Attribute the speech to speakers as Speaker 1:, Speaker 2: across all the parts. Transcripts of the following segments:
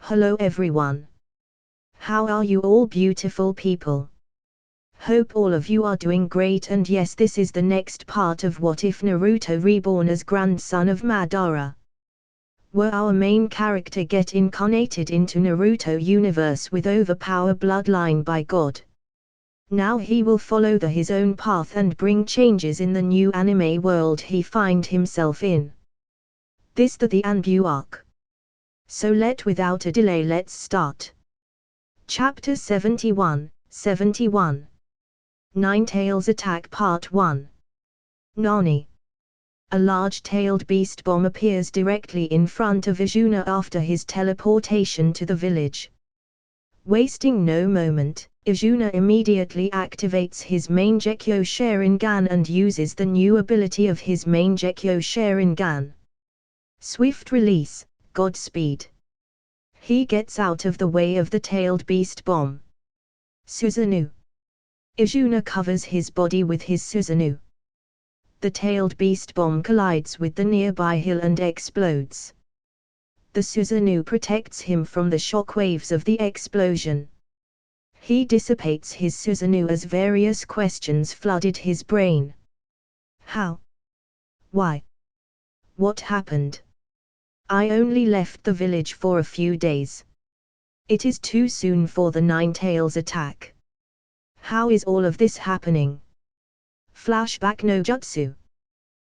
Speaker 1: Hello everyone. How are you all beautiful people? Hope all of you are doing great, and yes, this is the next part of What If Naruto reborn as grandson of Madara. Will our main character get incarnated into Naruto universe with overpower bloodline by God? Now he will follow his own path and bring changes in the new anime world he find himself in. This the Anbu arc. So without a delay let's start. Chapter 71, 71. Ninetales Attack Part 1. Nani. A large-tailed beast bomb appears directly in front of Izuna after his teleportation to the village. Wasting no moment, Izuna immediately activates his main Gekyo Sharingan and uses the new ability of his main Gekyo Sharingan. Swift release, Godspeed. He gets out of the way of the tailed beast bomb. Susanoo. Izuna covers his body with his Susanoo. The tailed beast bomb collides with the nearby hill and explodes. The Susanoo protects him from the shock waves of the explosion. He dissipates his Susanoo as various questions flooded his brain. How? Why? What happened? I only left the village for a few days. It is too soon for the Ninetales attack. How is all of this happening? Flashback no Jutsu.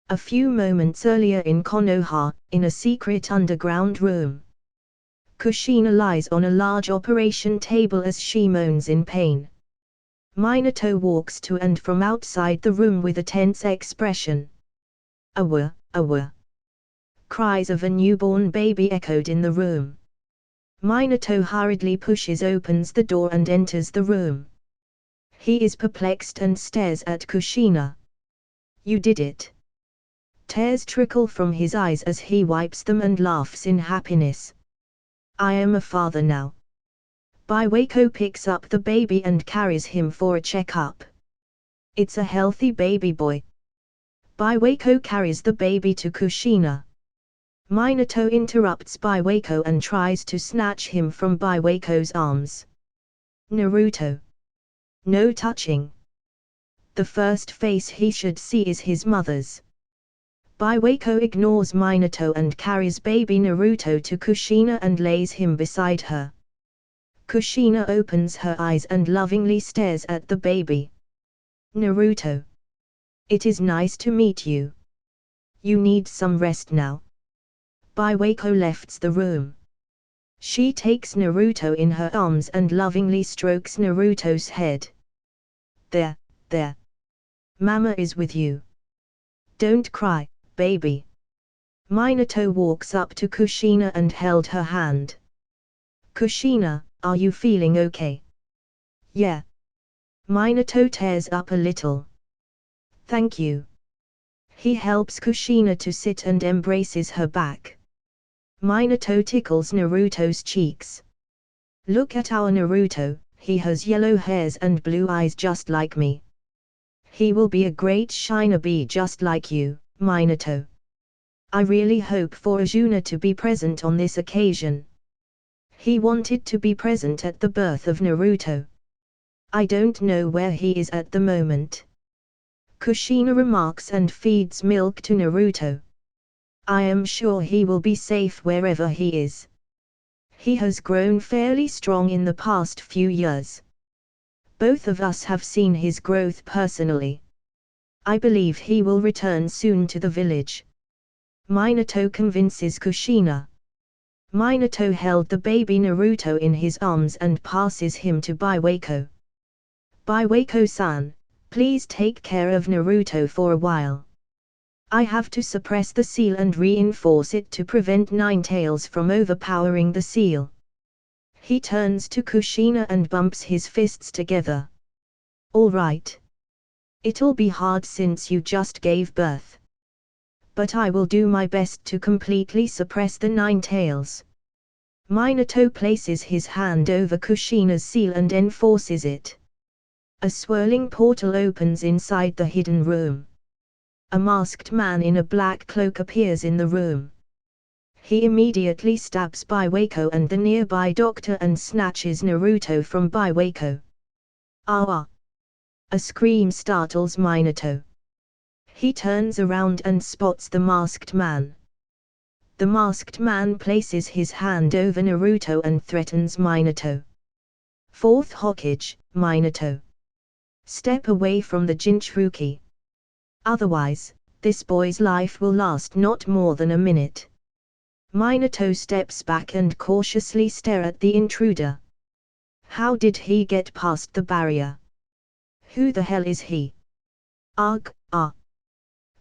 Speaker 1: A few moments earlier in Konoha, in a secret underground room. Kushina lies on a large operation table as she moans in pain. Minato walks to and from outside the room with a tense expression. Awa, awa. Cries of a newborn baby echoed in the room. Minato hurriedly opens the door and enters the room. He is perplexed and stares at Kushina. You did it. Tears trickle from his eyes as he wipes them and laughs in happiness. I am a father now. Baiwako picks up the baby and carries him for a checkup. It's a healthy baby boy. Baiwako carries the baby to Kushina. Minato interrupts Baiwako and tries to snatch him from Baiwako's arms. Naruto. No touching. The first face he should see is his mother's. Baiwako ignores Minato and carries baby Naruto to Kushina and lays him beside her. Kushina opens her eyes and lovingly stares at the baby. Naruto. It is nice to meet you. You need some rest now. Baiwako left the room. She takes Naruto in her arms and lovingly strokes Naruto's head. There, there. Mama is with you. Don't cry, baby. Minato walks up to Kushina and held her hand. Kushina, are you feeling okay? Yeah. Minato tears up a little. Thank you. He helps Kushina to sit and embraces her back. Minato tickles Naruto's cheeks. Look at our Naruto, he has yellow hairs and blue eyes just like me. He will be a great shinobi just like you, Minato. I really hope for Izuna to be present on this occasion. He wanted to be present at the birth of Naruto. I don't know where he is at the moment. Kushina remarks and feeds milk to Naruto. I am sure he will be safe wherever he is. He has grown fairly strong in the past few years. Both of us have seen his growth personally. I believe he will return soon to the village. Minato convinces Kushina. Minato held the baby Naruto in his arms and passes him to Baiwako. Baiwako-san, please take care of Naruto for a while. I have to suppress the seal and reinforce it to prevent Ninetales from overpowering the seal. He turns to Kushina and bumps his fists together. All right. It'll be hard since you just gave birth. But I will do my best to completely suppress the Ninetales. Minato places his hand over Kushina's seal and enforces it. A swirling portal opens inside the hidden room. A masked man in a black cloak appears in the room. He immediately stabs Biwako and the nearby doctor and snatches Naruto from Biwako. Ah! A scream startles Minato. He turns around and spots the masked man. The masked man places his hand over Naruto and threatens Minato. Fourth Hokage, Minato. Step away from the Jinchuki. Otherwise, this boy's life will last not more than a minute. Minato steps back and cautiously stares at the intruder. How did he get past the barrier? Who the hell is he? Ugh, ah!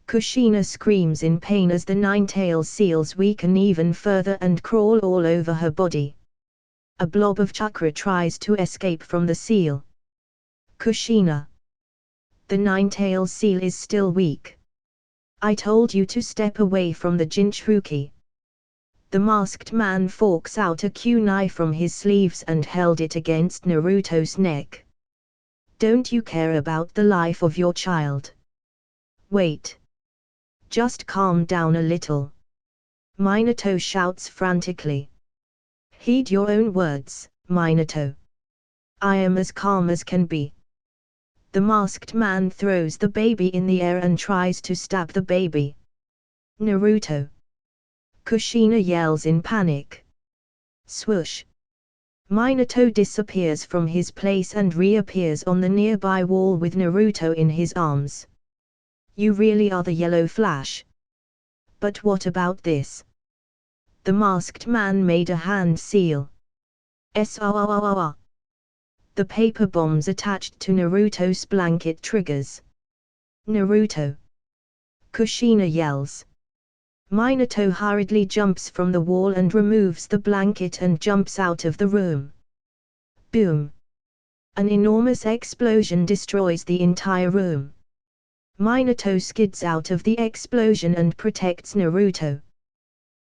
Speaker 1: Kushina screams in pain as the nine-tailed seals weaken even further and crawl all over her body. A blob of chakra tries to escape from the seal. Kushina. The nine-tailed seal is still weak. I told you to step away from the Jinchuki. The masked man forks out a kunai from his sleeves and held it against Naruto's neck. Don't you care about the life of your child? Wait. Just calm down a little. Minato shouts frantically. Heed your own words, Minato. I am as calm as can be. The masked man throws the baby in the air and tries to stab the baby. Naruto. Kushina yells in panic. Swoosh. Minato disappears from his place and reappears on the nearby wall with Naruto in his arms. You really are the yellow flash. But what about this? The masked man made a hand seal. The paper bombs attached to Naruto's blanket triggers. Naruto. Kushina yells. Minato hurriedly jumps from the wall and removes the blanket and jumps out of the room. Boom! An enormous explosion destroys the entire room. Minato skids out of the explosion and protects Naruto.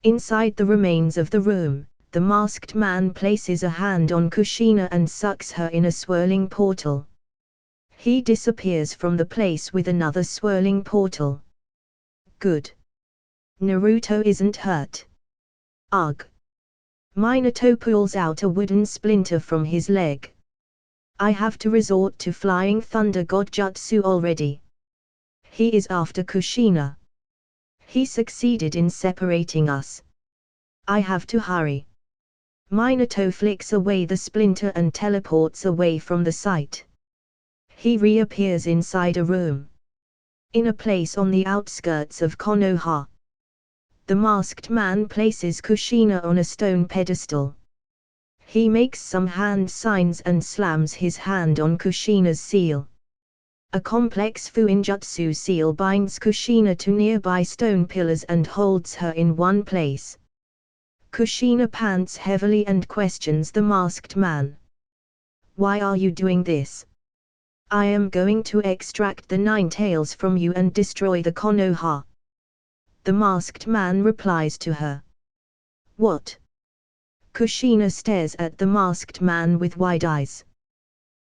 Speaker 1: Inside the remains of the room, the masked man places a hand on Kushina and sucks her in a swirling portal. He disappears from the place with another swirling portal. Good. Naruto isn't hurt. Ugh. Minato pulls out a wooden splinter from his leg. I have to resort to flying thunder god jutsu already. He is after Kushina. He succeeded in separating us. I have to hurry. Minato flicks away the splinter and teleports away from the site. He reappears inside a room. In a place on the outskirts of Konoha. The masked man places Kushina on a stone pedestal. He makes some hand signs and slams his hand on Kushina's seal. A complex Fuinjutsu seal binds Kushina to nearby stone pillars and holds her in one place. Kushina pants heavily and questions the masked man. Why are you doing this? I am going to extract the nine tails from you and destroy the Konoha. The masked man replies to her. What? Kushina stares at the masked man with wide eyes.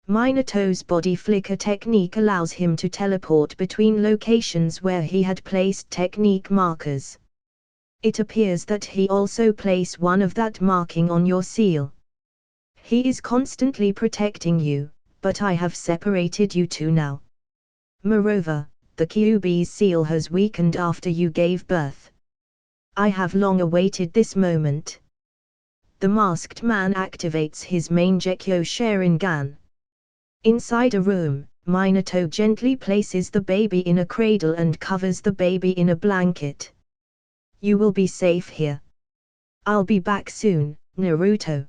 Speaker 1: Minato's body flicker technique allows him to teleport between locations where he had placed technique markers. It appears that he also placed one of that marking on your seal. He is constantly protecting you, but I have separated you two now. Moreover, the Kyuubi's seal has weakened after you gave birth. I have long awaited this moment. The masked man activates his main Gekyo Sharingan. Inside a room, Minato gently places the baby in a cradle and covers the baby in a blanket. You will be safe here. I'll be back soon, Naruto.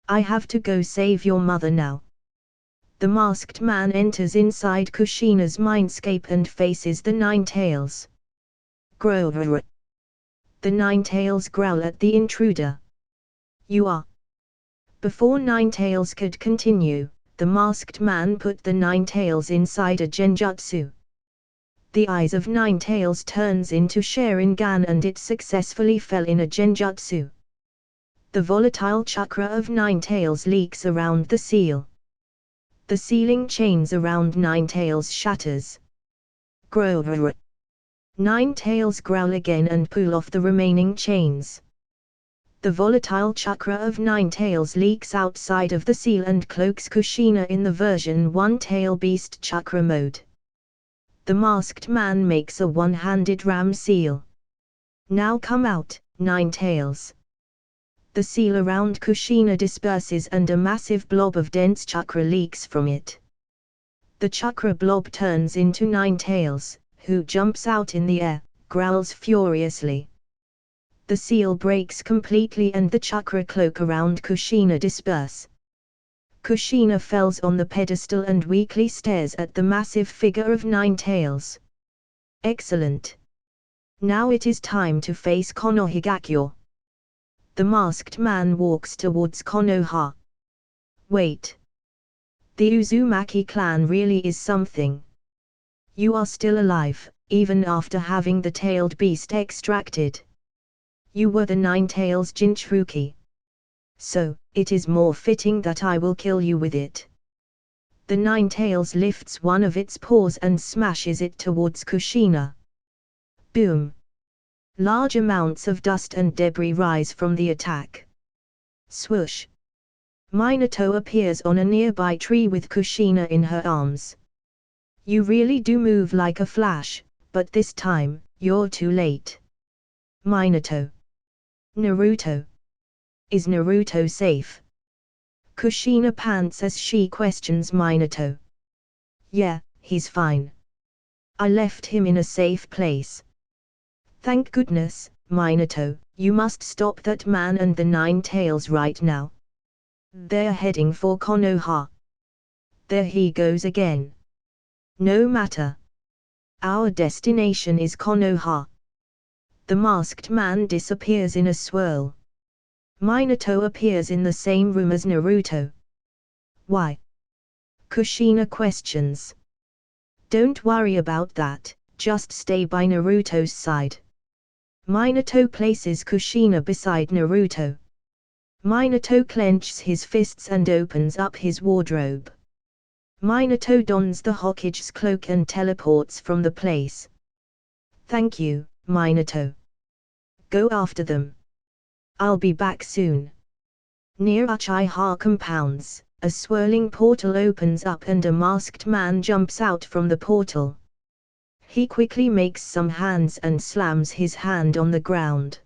Speaker 1: I have to go save your mother now. The masked man enters inside Kushina's mindscape and faces the nine tails. Growl. The nine tails growl at the intruder. You are. Before Nine Tails could continue, the masked man put the nine tails inside a genjutsu. The eyes of Nine Tails turns into Sharingan and it successfully fell in a genjutsu. The volatile chakra of Nine Tails leaks around the seal. The sealing chains around Nine Tails shatters. Growl. Nine Tails growl again and pull off the remaining chains. The volatile chakra of Nine Tails leaks outside of the seal and cloaks Kushina in the version 1 Tail Beast chakra mode. The masked man makes a one-handed ram seal. Now come out, Nine Tails. The seal around Kushina disperses and a massive blob of dense chakra leaks from it. The chakra blob turns into Nine Tails, who jumps out in the air, growls furiously. The seal breaks completely and the chakra cloak around Kushina disperse. Kushina falls on the pedestal and weakly stares at the massive figure of Nine Tails. Excellent. Now it is time to face Konohigakyo. The masked man walks towards Konoha. Wait. The Uzumaki clan really is something. You are still alive, even after having the tailed beast extracted. You were the Nine Tails Jinchuki. So, it is more fitting that I will kill you with it. The Nine Tails lifts one of its paws and smashes it towards Kushina. Boom! Large amounts of dust and debris rise from the attack. Swoosh! Minato appears on a nearby tree with Kushina in her arms. You really do move like a flash, but this time, you're too late. Minato. Naruto. Is Naruto safe? Kushina pants as she questions Minato. Yeah, he's fine. I left him in a safe place. Thank goodness, Minato, you must stop that man and the Nine Tails right now. They're heading for Konoha. There he goes again. No matter. Our destination is Konoha. The masked man disappears in a swirl. Minato appears in the same room as Naruto. Why? Kushina questions. Don't worry about that, just stay by Naruto's side. Minato places Kushina beside Naruto. Minato clenches his fists and opens up his wardrobe. Minato dons the Hokage's cloak and teleports from the place. Thank you, Minato. Go after them. I'll be back soon. Near Uchiha compounds, a swirling portal opens up and a masked man jumps out from the portal. He quickly makes some hands and slams his hand on the ground.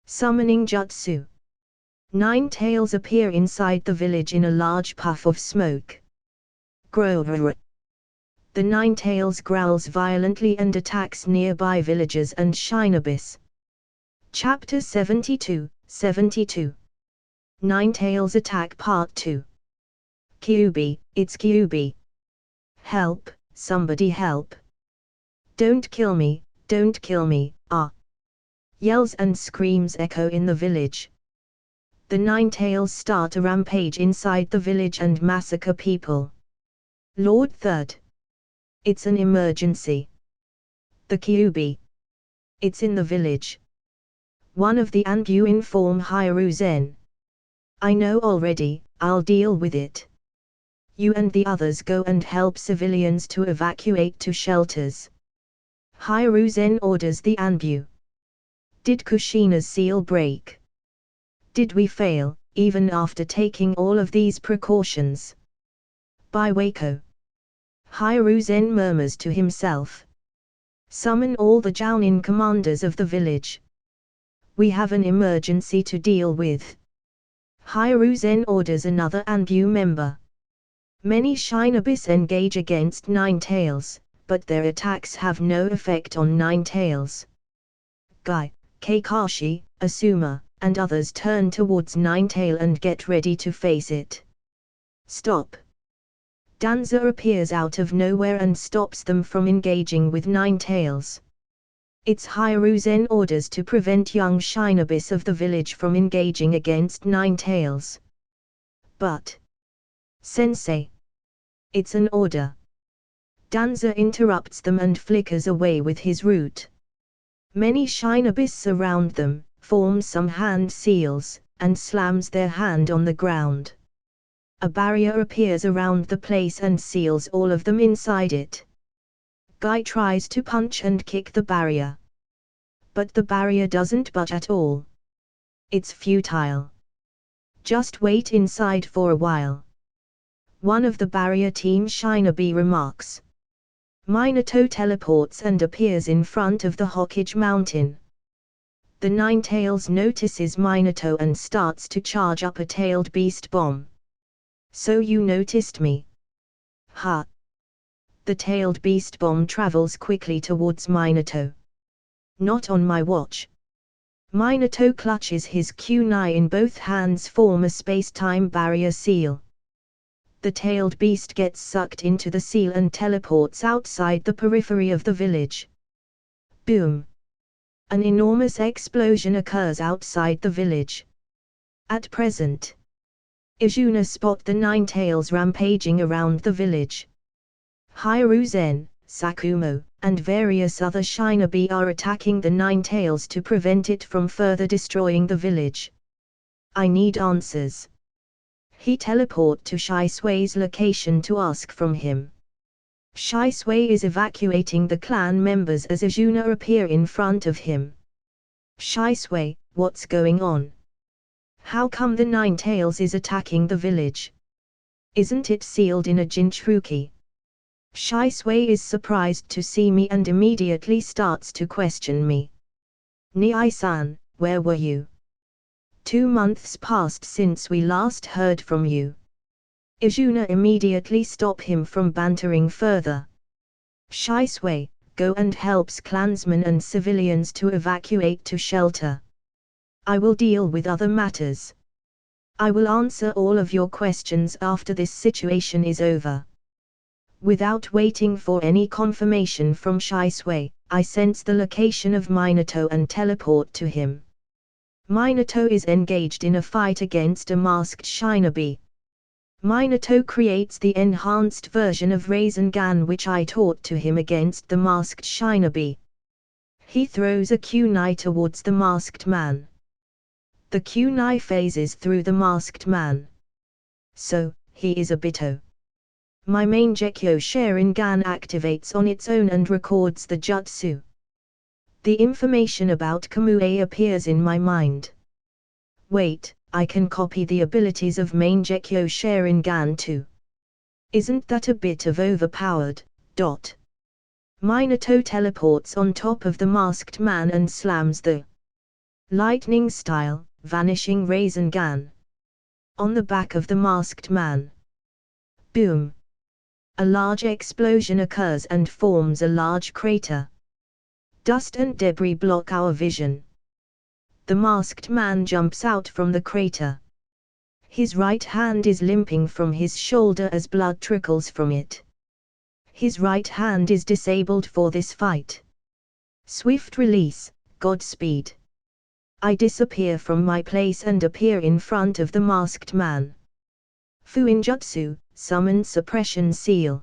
Speaker 1: Summoning jutsu. Nine Tails appear inside the village in a large puff of smoke. Grow. The Nine Tails growls violently and attacks nearby villagers and Shinobis. Chapter 72, 72. Nine Tails Attack Part 2. Kyuubi, it's Kyuubi. Help, somebody help. Don't kill me, ah. Yells and screams echo in the village. The Nine Tails start a rampage inside the village and massacre people. Lord Third. It's an emergency. The Kyuubi. It's in the village. One of the Anbu inform Hiruzen. I know already, I'll deal with it. You and the others go and help civilians to evacuate to shelters. Hiruzen orders the Anbu. Did Kushina's seal break? Did we fail, even after taking all of these precautions? By Waco. Hiruzen murmurs to himself. Summon all the Jounin commanders of the village. We have an emergency to deal with. Hiruzen orders another Anbu member. Many Shinobis engage against Nine Tails, but their attacks have no effect on Nine Tails. Guy, Kakashi, Asuma, and others turn towards Nine Tail and get ready to face it. Stop! Danza appears out of nowhere and stops them from engaging with Nine Tails. It's Hiruzen orders to prevent young Shinobis of the village from engaging against Nine Tails. But, Sensei, it's an order. Danza interrupts them and flickers away with his root. Many Shinobis surround them, form some hand seals, and slams their hand on the ground. A barrier appears around the place and seals all of them inside it. Guy tries to punch and kick the barrier. But the barrier doesn't budge at all. It's futile. Just wait inside for a while. One of the barrier team Shinobi remarks. Minato teleports and appears in front of the Hokage mountain. The Ninetales notices Minato and starts to charge up a tailed beast bomb. So you noticed me? Ha! The tailed beast bomb travels quickly towards Minato. Not on my watch. Minato clutches his kunai in both hands, form a space-time barrier seal. The tailed beast gets sucked into the seal and teleports outside the periphery of the village. Boom! An enormous explosion occurs outside the village. At present, Izuna spot the Ninetales rampaging around the village. Hiruzen, Sakumo, and various other Shinobi are attacking the Ninetales to prevent it from further destroying the village. I need answers. He teleport to Shisui's location to ask from him. Shisui is evacuating the clan members as Izuna appear in front of him. Shisui, what's going on? How come the Ninetales is attacking the village? Isn't it sealed in a Jinchuki? Shisui is surprised to see me and immediately starts to question me. Nii-san, where were you? 2 months passed since we last heard from you. Izuna immediately stop him from bantering further. Shisui, go and helps clansmen and civilians to evacuate to shelter. I will deal with other matters. I will answer all of your questions after this situation is over. Without waiting for any confirmation from Shisui, I sense the location of Minato and teleport to him. Minato is engaged in a fight against a masked shinobi. Minato creates the enhanced version of Rasengan which I taught to him against the masked shinobi. He throws a kunai towards the masked man. The kunai phases through the masked man. So, he is Obito. My main Gekyo Sharingan activates on its own and records the jutsu. The information about Kamui appears in my mind. Wait, I can copy the abilities of main Gekyo Sharingan too. Isn't that a bit of overpowered? Minato teleports on top of the masked man and slams the lightning style, vanishing Rasengan on the back of the masked man. Boom! A large explosion occurs and forms a large crater. Dust and debris block our vision. The masked man jumps out from the crater. His right hand is limping from his shoulder as blood trickles from it. His right hand is disabled for this fight. Swift release, Godspeed. I disappear from my place and appear in front of the masked man. Fuinjutsu, summon suppression seal.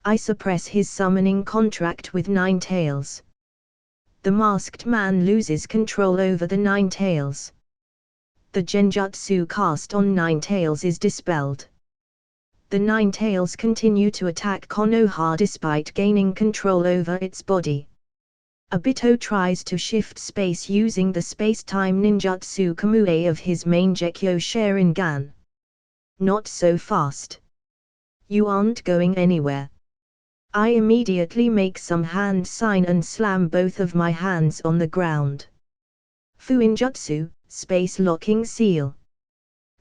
Speaker 1: I suppress his summoning contract with Ninetales. The masked man loses control over the Ninetales. The genjutsu cast on Ninetales is dispelled. The Ninetales continue to attack Konoha despite gaining control over its body. Obito tries to shift space using the space-time ninjutsu Kamui of his main Gekyo Sharingan. Not so fast. You aren't going anywhere. I immediately make some hand sign and slam both of my hands on the ground. Fuinjutsu, space locking seal.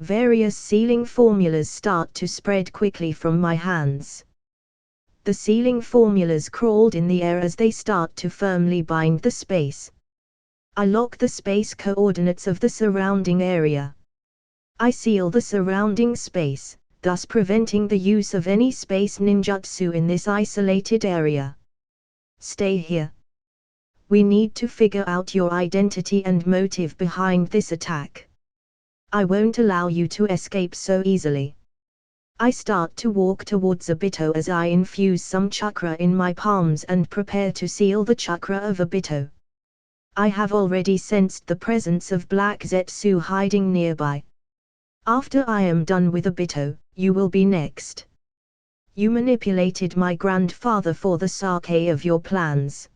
Speaker 1: Various sealing formulas start to spread quickly from my hands. The sealing formulas crawled in the air as they start to firmly bind the space. I lock the space coordinates of the surrounding area. I seal the surrounding space, thus preventing the use of any space ninjutsu in this isolated area. Stay here. We need to figure out your identity and motive behind this attack. I won't allow you to escape so easily. I start to walk towards Obito as I infuse some chakra in my palms and prepare to seal the chakra of Obito. I have already sensed the presence of Black Zetsu hiding nearby. After I am done with Obito, you will be next. You manipulated my grandfather for the sake of your plans.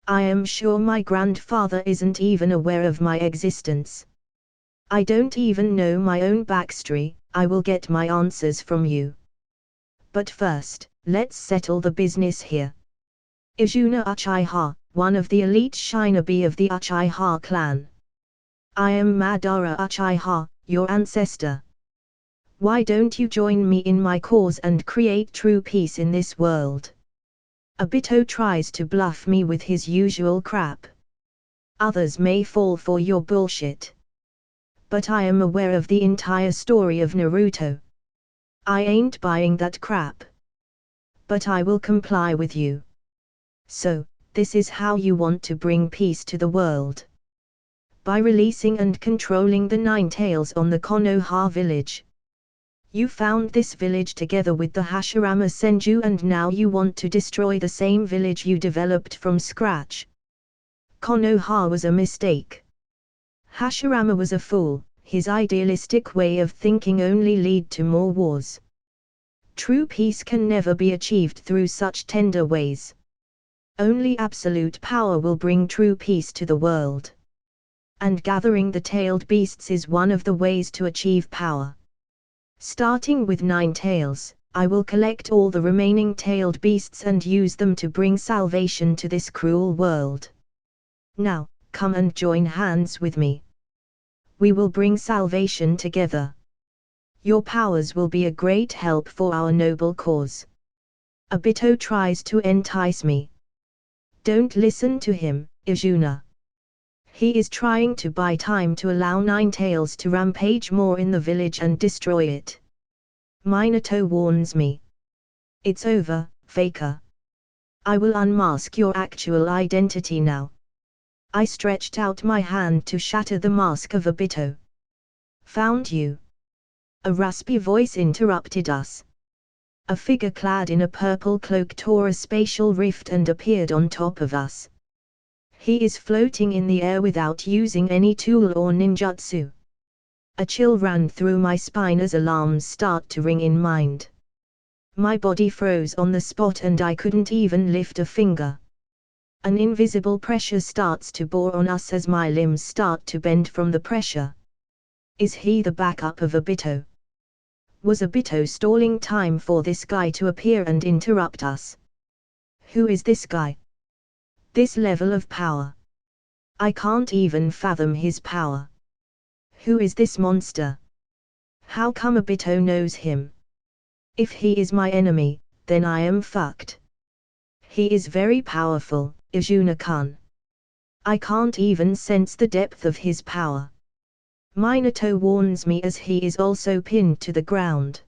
Speaker 1: I am sure my grandfather isn't even aware of my existence. I don't even know my own backstory. I will get my answers from you. But first, let's settle the business here. Izuna Uchiha, one of the elite shinobi of the Uchiha clan. I am Madara Uchiha, your ancestor. Why don't you join me in my cause and create true peace in this world? Obito tries to bluff me with his usual crap. Others may fall for your bullshit. But I am aware of the entire story of Naruto. I ain't buying that crap. But I will comply with you. So, this is how you want to bring peace to the world. By releasing and controlling the Nine Tails on the Konoha village. You found this village together with the Hashirama Senju and now you want to destroy the same village you developed from scratch. Konoha was a mistake. Hashirama was a fool, his idealistic way of thinking only lead to more wars. True peace can never be achieved through such tender ways. Only absolute power will bring true peace to the world. And gathering the tailed beasts is one of the ways to achieve power. Starting with 9 tails, I will collect all the remaining tailed beasts and use them to bring salvation to this cruel world. Now, come and join hands with me. We will bring salvation together. Your powers will be a great help for our noble cause. Obito tries to entice me. Don't listen to him, Izuna. He is trying to buy time to allow 9 tails to rampage more in the village and destroy it. Minato warns me. It's over, faker. I will unmask your actual identity now. I stretched out my hand to shatter the mask of Obito. Found you. A raspy voice interrupted us. A figure clad in a purple cloak tore a spatial rift and appeared on top of us. He is floating in the air without using any tool or ninjutsu. A chill ran through my spine as alarms start to ring in mind. My body froze on the spot and I couldn't even lift a finger. An invisible pressure starts to bore on us as my limbs start to bend from the pressure. Is he the backup of Obito? Was Obito stalling time for this guy to appear and interrupt us? Who is this guy? This level of power. I can't even fathom his power. Who is this monster? How come Obito knows him? If he is my enemy, then I am fucked. He is very powerful, Izuna-kun. I can't even sense the depth of his power. Minato warns me as he is also pinned to the ground.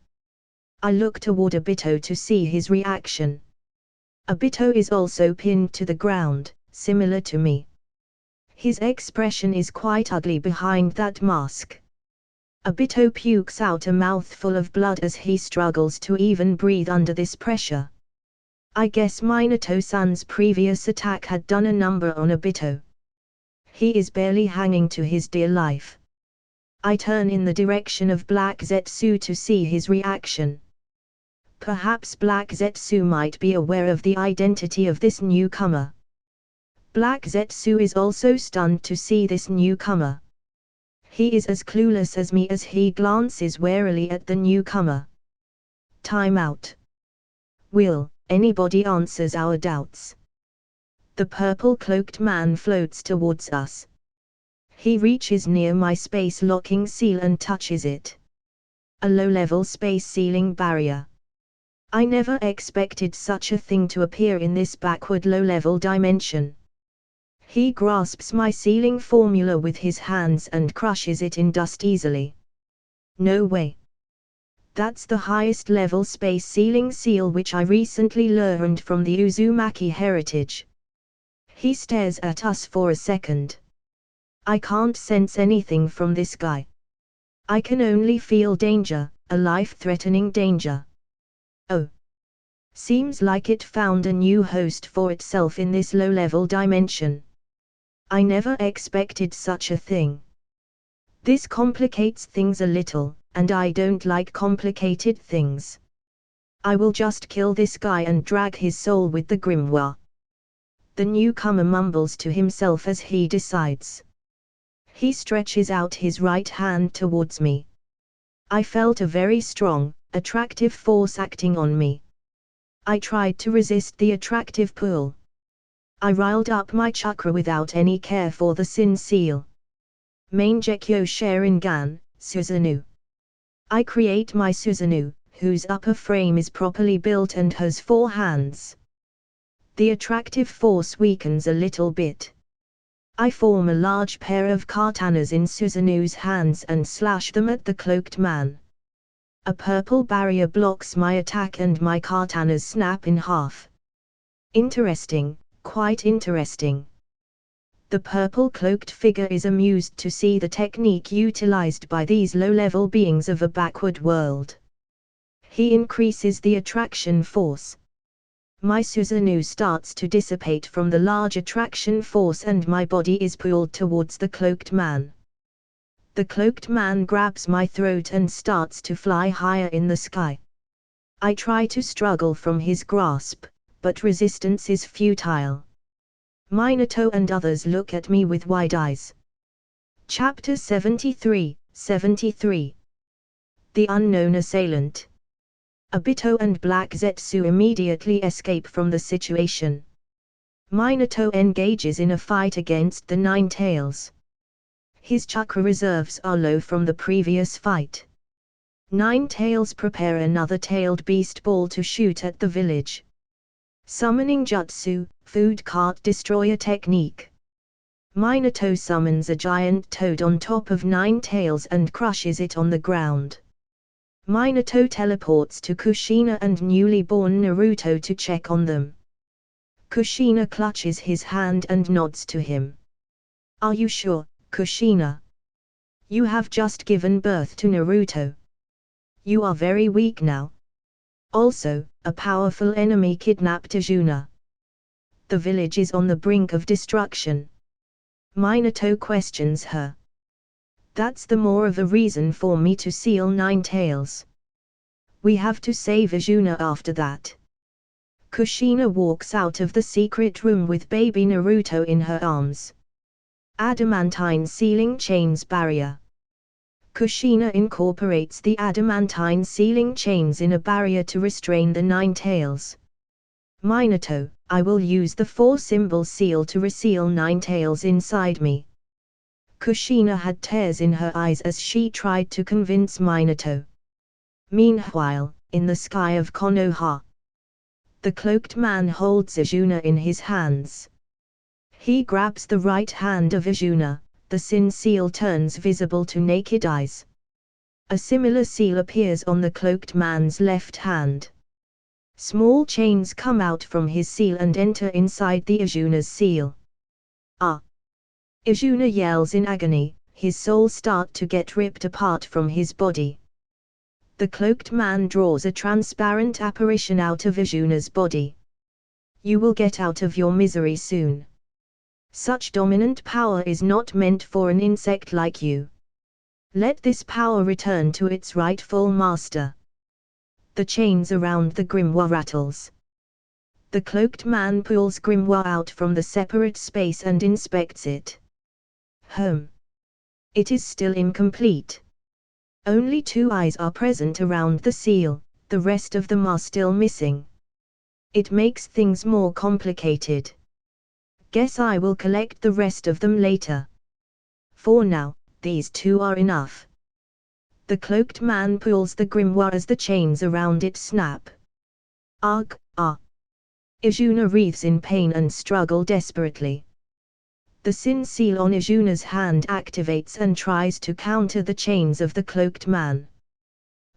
Speaker 1: I look toward Obito to see his reaction. Obito is also pinned to the ground, similar to me. His expression is quite ugly behind that mask. Obito pukes out a mouthful of blood as he struggles to even breathe under this pressure. I guess Minato-san's previous attack had done a number on Obito. He is barely hanging to his dear life. I turn in the direction of Black Zetsu to see his reaction. Perhaps Black Zetsu might be aware of the identity of this newcomer. Black Zetsu is also stunned to see this newcomer. He is as clueless as me as he glances warily at the newcomer. Time out. Will anybody answers our doubts? The purple-cloaked man floats towards us. He reaches near my space-locking seal and touches it. A low-level space sealing barrier. I never expected such a thing to appear in this backward low-level dimension. He grasps my sealing formula with his hands and crushes it in dust easily. No way. That's the highest level space sealing seal which I recently learned from the Uzumaki heritage. He stares at us for a second. I can't sense anything from this guy. I can only feel danger, a life-threatening danger. Oh. Seems like it found a new host for itself in this low-level dimension. I never expected such a thing. This complicates things a little, and I don't like complicated things. I will just kill this guy and drag his soul with the grimoire. The newcomer mumbles to himself as he decides. He stretches out his right hand towards me. I felt a very strong, attractive force acting on me. I tried to resist the attractive pull. I riled up my chakra without any care for the Sin Seal. Mangekyo Sharingan, Susanoo. I create my Susanoo, whose upper frame is properly built and has 4 hands. The attractive force weakens a little bit. I form a large pair of katanas in Susanoo's hands and slash them at the cloaked man. A purple barrier blocks my attack and my katanas snap in half. Interesting, quite interesting. The purple cloaked figure is amused to see the technique utilized by these low-level beings of a backward world. He increases the attraction force. My Susanoo starts to dissipate from the large attraction force and my body is pulled towards the cloaked man. The cloaked man grabs my throat and starts to fly higher in the sky. I try to struggle from his grasp, but resistance is futile. Minato and others look at me with wide eyes. Chapter 73, 73. The Unknown Assailant. Obito and Black Zetsu immediately escape from the situation. Minato engages in a fight against the Nine Tails. His chakra reserves are low from the previous fight. Nine Tails prepare another tailed beast ball to shoot at the village. Summoning Jutsu, Food Cart Destroyer technique. Minato summons a giant toad on top of Nine Tails and crushes it on the ground. Minato teleports to Kushina and newly born Naruto to check on them. Kushina clutches his hand and nods to him. Are you sure, Kushina? You have just given birth to Naruto. You are very weak now. Also, a powerful enemy kidnapped Izuna. The village is on the brink of destruction. Minato questions her. That's the more of a reason for me to seal Nine Tails. We have to save Izuna after that. Kushina walks out of the secret room with baby Naruto in her arms. Adamantine sealing chains barrier. Kushina incorporates the adamantine sealing chains in a barrier to restrain the Nine Tails. Minato, I will use the 4-symbol seal to reseal Nine Tails inside me. Kushina had tears in her eyes as she tried to convince Minato. Meanwhile, in the sky of Konoha, the cloaked man holds Izuna in his hands. He grabs the right hand of Izuna, the Sin Seal turns visible to naked eyes. A similar seal appears on the cloaked man's left hand. Small chains come out from his seal and enter inside the Izuna's seal. Ah! Izuna yells in agony, his soul starts to get ripped apart from his body. The cloaked man draws a transparent apparition out of Izuna's body. You will get out of your misery soon. Such dominant power is not meant for an insect like you. Let this power return to its rightful master. The chains around the grimoire rattles. The cloaked man pulls grimoire out from the separate space and inspects it. It is still incomplete. Only 2 eyes are present around the seal, the rest of them are still missing. It makes things more complicated. Guess I will collect the rest of them later. For now, these 2 are enough. The cloaked man pulls the grimoire as the chains around it snap. Ugh, ah! Izuna writhes in pain and struggles desperately. The Sin Seal on Izuna's hand activates and tries to counter the chains of the cloaked man.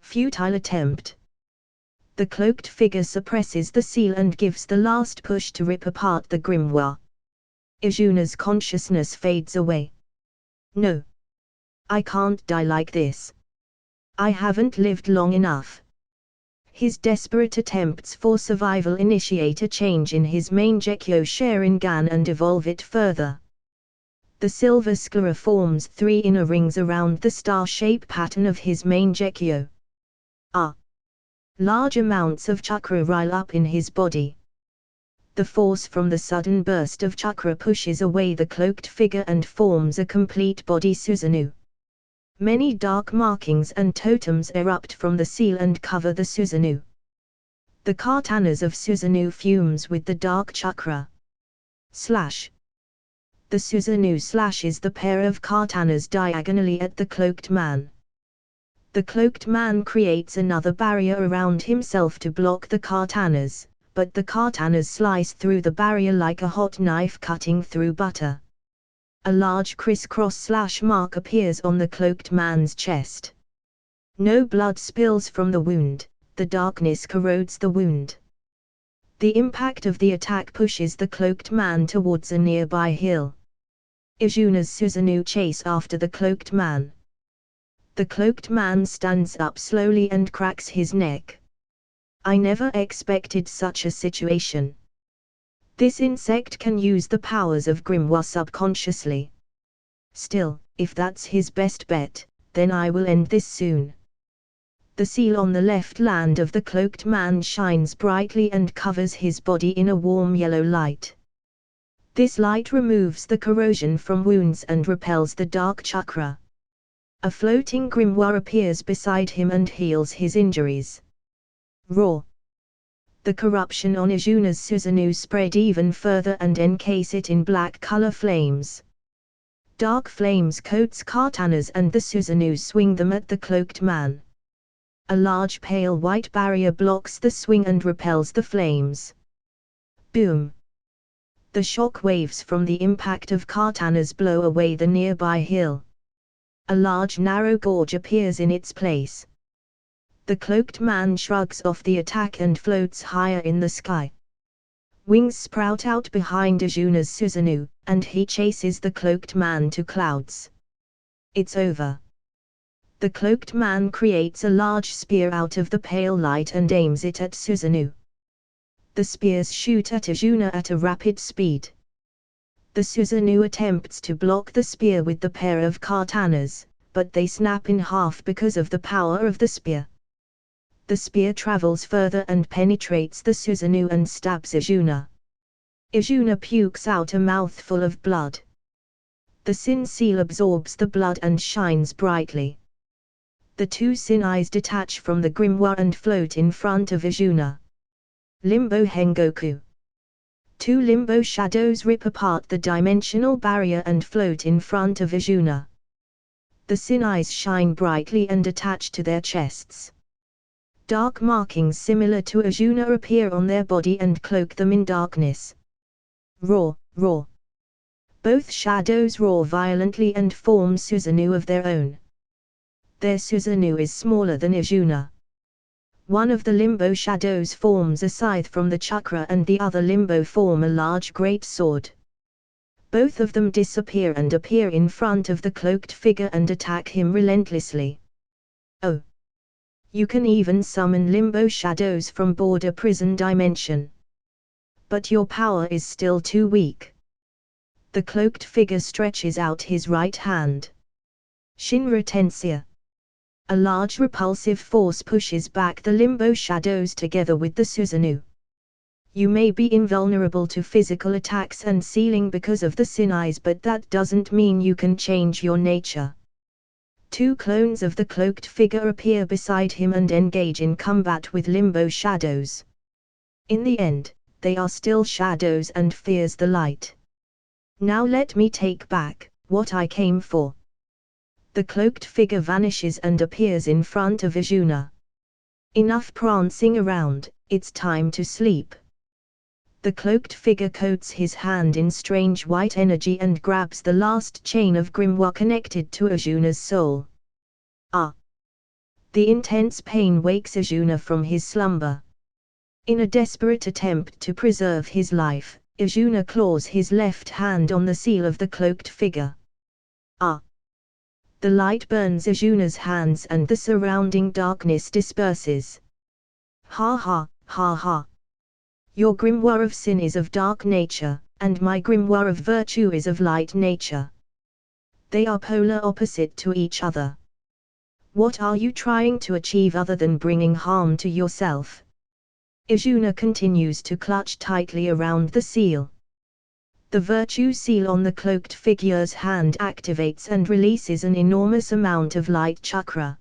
Speaker 1: Futile attempt. The cloaked figure suppresses the seal and gives the last push to rip apart the grimoire. Izuna's consciousness fades away. No. I can't die like this. I haven't lived long enough. His desperate attempts for survival initiate a change in his Mangekyo Sharingan and evolve it further. The silver sclera forms 3 inner rings around the star-shape pattern of his Mangekyo. Ah! Large amounts of chakra rile up in his body. The force from the sudden burst of chakra pushes away the cloaked figure and forms a complete body Susanoo. Many dark markings and totems erupt from the seal and cover the Susanoo. The katanas of Susanoo fumes with the dark chakra. Slash. The Susanoo slashes the pair of katanas diagonally at the cloaked man. The cloaked man creates another barrier around himself to block the katanas, but the katanas slice through the barrier like a hot knife cutting through butter. A large crisscross slash mark appears on the cloaked man's chest. No blood spills from the wound, the darkness corrodes the wound. The impact of the attack pushes the cloaked man towards a nearby hill. Ijuna's Susanoo chase after the cloaked man. The cloaked man stands up slowly and cracks his neck. I never expected such a situation. This insect can use the powers of grimoire subconsciously. Still, if that's his best bet, then I will end this soon. The seal on the left hand of the cloaked man shines brightly and covers his body in a warm yellow light. This light removes the corrosion from wounds and repels the dark chakra. A floating grimoire appears beside him and heals his injuries. Raw. The corruption on Ijuna's Susanoo spread even further and encase it in black color flames. Dark flames coats katanas and the Susanoo swing them at the cloaked man. A large pale white barrier blocks the swing and repels the flames. Boom. The shock waves from the impact of katanas blow away the nearby hill. A large narrow gorge appears in its place. The cloaked man shrugs off the attack and floats higher in the sky. Wings sprout out behind Ijuna's Susanoo, and he chases the cloaked man to clouds. It's over. The cloaked man creates a large spear out of the pale light and aims it at Susanoo. The spears shoot at Ijuna at a rapid speed. The Susanoo attempts to block the spear with the pair of katanas, but they snap in half because of the power of the spear. The spear travels further and penetrates the Susanoo and stabs Ijuna. Ijuna pukes out a mouthful of blood. The sin seal absorbs the blood and shines brightly. The two sin eyes detach from the grimoire and float in front of Ijuna. Limbo Hengoku. Two limbo shadows rip apart the dimensional barrier and float in front of Ijuna. The sin eyes shine brightly and attach to their chests. Dark markings similar to Ijuna appear on their body and cloak them in darkness. Roar, roar. Both shadows roar violently and form Susanoo of their own. Their Susanoo is smaller than Ijuna. One of the limbo shadows forms a scythe from the chakra and the other limbo form a large great sword. Both of them disappear and appear in front of the cloaked figure and attack him relentlessly. Oh! You can even summon limbo shadows from border prison dimension. But your power is still too weak. The cloaked figure stretches out his right hand. Shinra Tensei. A large repulsive force pushes back the limbo shadows together with the Susanoo. You may be invulnerable to physical attacks and sealing because of the sin eyes, but that doesn't mean you can change your nature. Two clones of the cloaked figure appear beside him and engage in combat with limbo shadows. In the end, they are still shadows and fears the light. Now let me take back what I came for. The cloaked figure vanishes and appears in front of Ijuna. Enough prancing around, it's time to sleep. The cloaked figure coats his hand in strange white energy and grabs the last chain of grimoire connected to Ijuna's soul. Ah! The intense pain wakes Ijuna from his slumber. In a desperate attempt to preserve his life, Ijuna claws his left hand on the seal of the cloaked figure. Ah! The light burns Ijuna's hands and the surrounding darkness disperses. Ha ha, ha ha. Your grimoire of sin is of dark nature, and my grimoire of virtue is of light nature. They are polar opposite to each other. What are you trying to achieve other than bringing harm to yourself? Izuna continues to clutch tightly around the seal. The virtue seal on the cloaked figure's hand activates and releases an enormous amount of light chakra.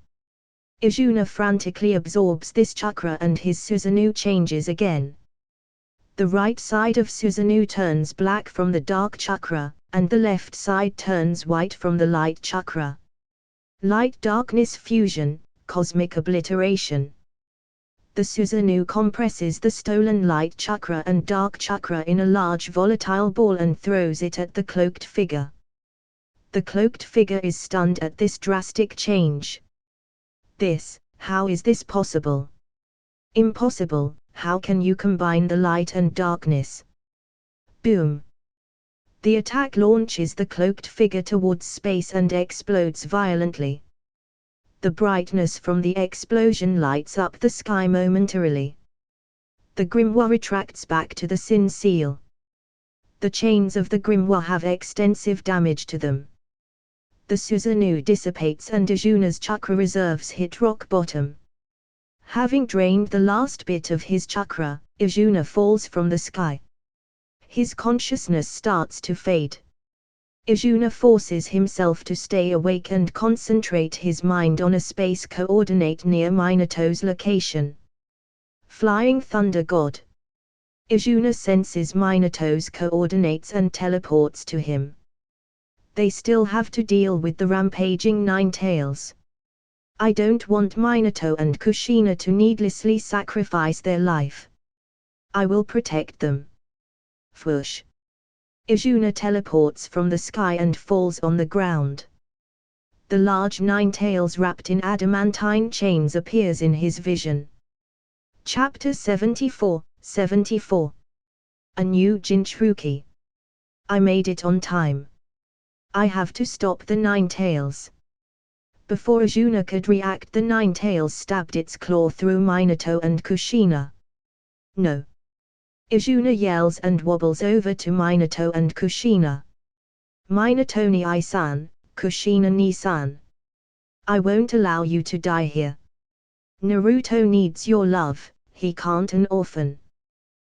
Speaker 1: Izuna frantically absorbs this chakra and his Susanoo changes again. The right side of Susanoo turns black from the dark chakra, and the left side turns white from the light chakra. Light-darkness fusion, cosmic obliteration. The Susanoo compresses the stolen light chakra and dark chakra in a large volatile ball and throws it at the cloaked figure. The cloaked figure is stunned at this drastic change. How is this possible? Impossible, how can you combine the light and darkness? Boom! The attack launches the cloaked figure towards space and explodes violently. The brightness from the explosion lights up the sky momentarily. The grimoire retracts back to the Sin Seal. The chains of the grimoire have extensive damage to them. The Susanoo dissipates and Izuna's chakra reserves hit rock bottom. Having drained the last bit of his chakra, Izuna falls from the sky. His consciousness starts to fade. Izuna forces himself to stay awake and concentrate his mind on a space coordinate near Minato's location. Flying Thunder God. Izuna senses Minato's coordinates and teleports to him. They still have to deal with the rampaging Ninetales. I don't want Minato and Kushina to needlessly sacrifice their life. I will protect them. Whoosh! Izuna teleports from the sky and falls on the ground. The large Ninetales wrapped in adamantine chains appears in his vision. Chapter 74, 74. A new Jinchuki. I made it on time. I have to stop the Ninetales. Before Izuna could react, the Ninetales stabbed its claw through Minato and Kushina. No! Izuna yells and wobbles over to Minato and Kushina. Minato ni-san, Kushina ni-san. I won't allow you to die here. Naruto needs your love, he can't an orphan.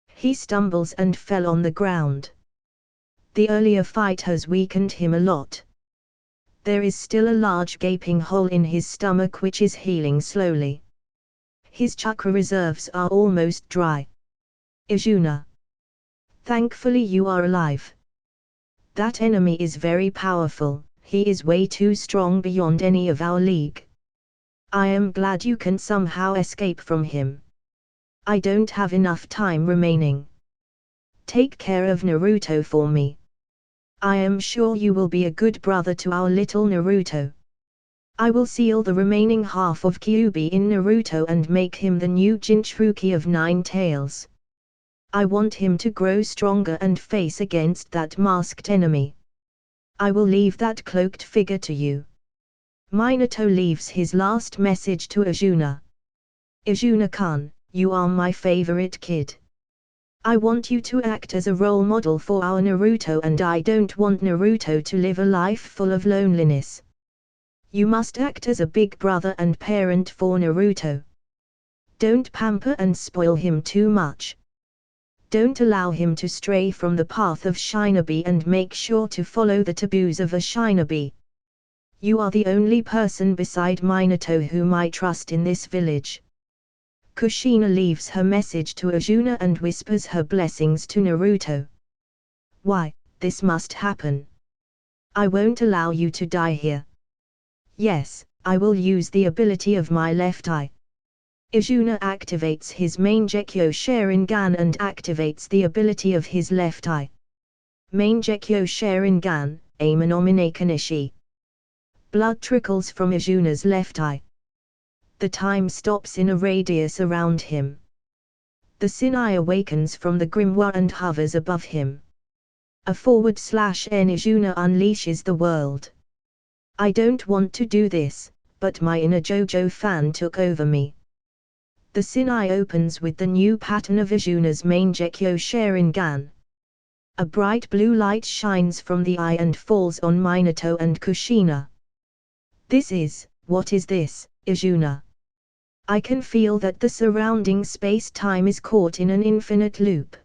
Speaker 1: He stumbles and fell on the ground. The earlier fight has weakened him a lot. There is still a large gaping hole in his stomach which is healing slowly. His chakra reserves are almost dry. Izuna. Thankfully you are alive. That enemy is very powerful, he is way too strong beyond any of our league. I am glad you can somehow escape from him. I don't have enough time remaining. Take care of Naruto for me. I am sure you will be a good brother to our little Naruto. I will seal the remaining half of Kyuubi in Naruto and make him the new Jinchuki of Ninetales. I want him to grow stronger and face against that masked enemy. I will leave that cloaked figure to you. Minato leaves his last message to Izuna. Izuna-kun, you are my favorite kid. I want you to act as a role model for our Naruto and I don't want Naruto to live a life full of loneliness. You must act as a big brother and parent for Naruto. Don't pamper and spoil him too much. Don't allow him to stray from the path of shinobi and make sure to follow the taboos of a shinobi. You are the only person beside Minato whom I trust in this village. Kushina leaves her message to Izuna and whispers her blessings to Naruto. Why, this must happen. I won't allow you to die here. Yes, I will use the ability of my left eye. Izuna activates his Mangekyo Sharingan and activates the ability of his left eye. Mangekyo Sharingan, Aimanomine Kanishi. Blood trickles from Izuna's left eye. The time stops in a radius around him. The Sinai awakens from the grimoire and hovers above him. /N Izuna unleashes the world. I don't want to do this, but my inner JoJo fan took over me. The Sinai opens with the new pattern of Izuna's Mangekyo Sharingan. A bright blue light shines from the eye and falls on Minato and Kushina. What is this, Izuna? I can feel that the surrounding space-time is caught in an infinite loop.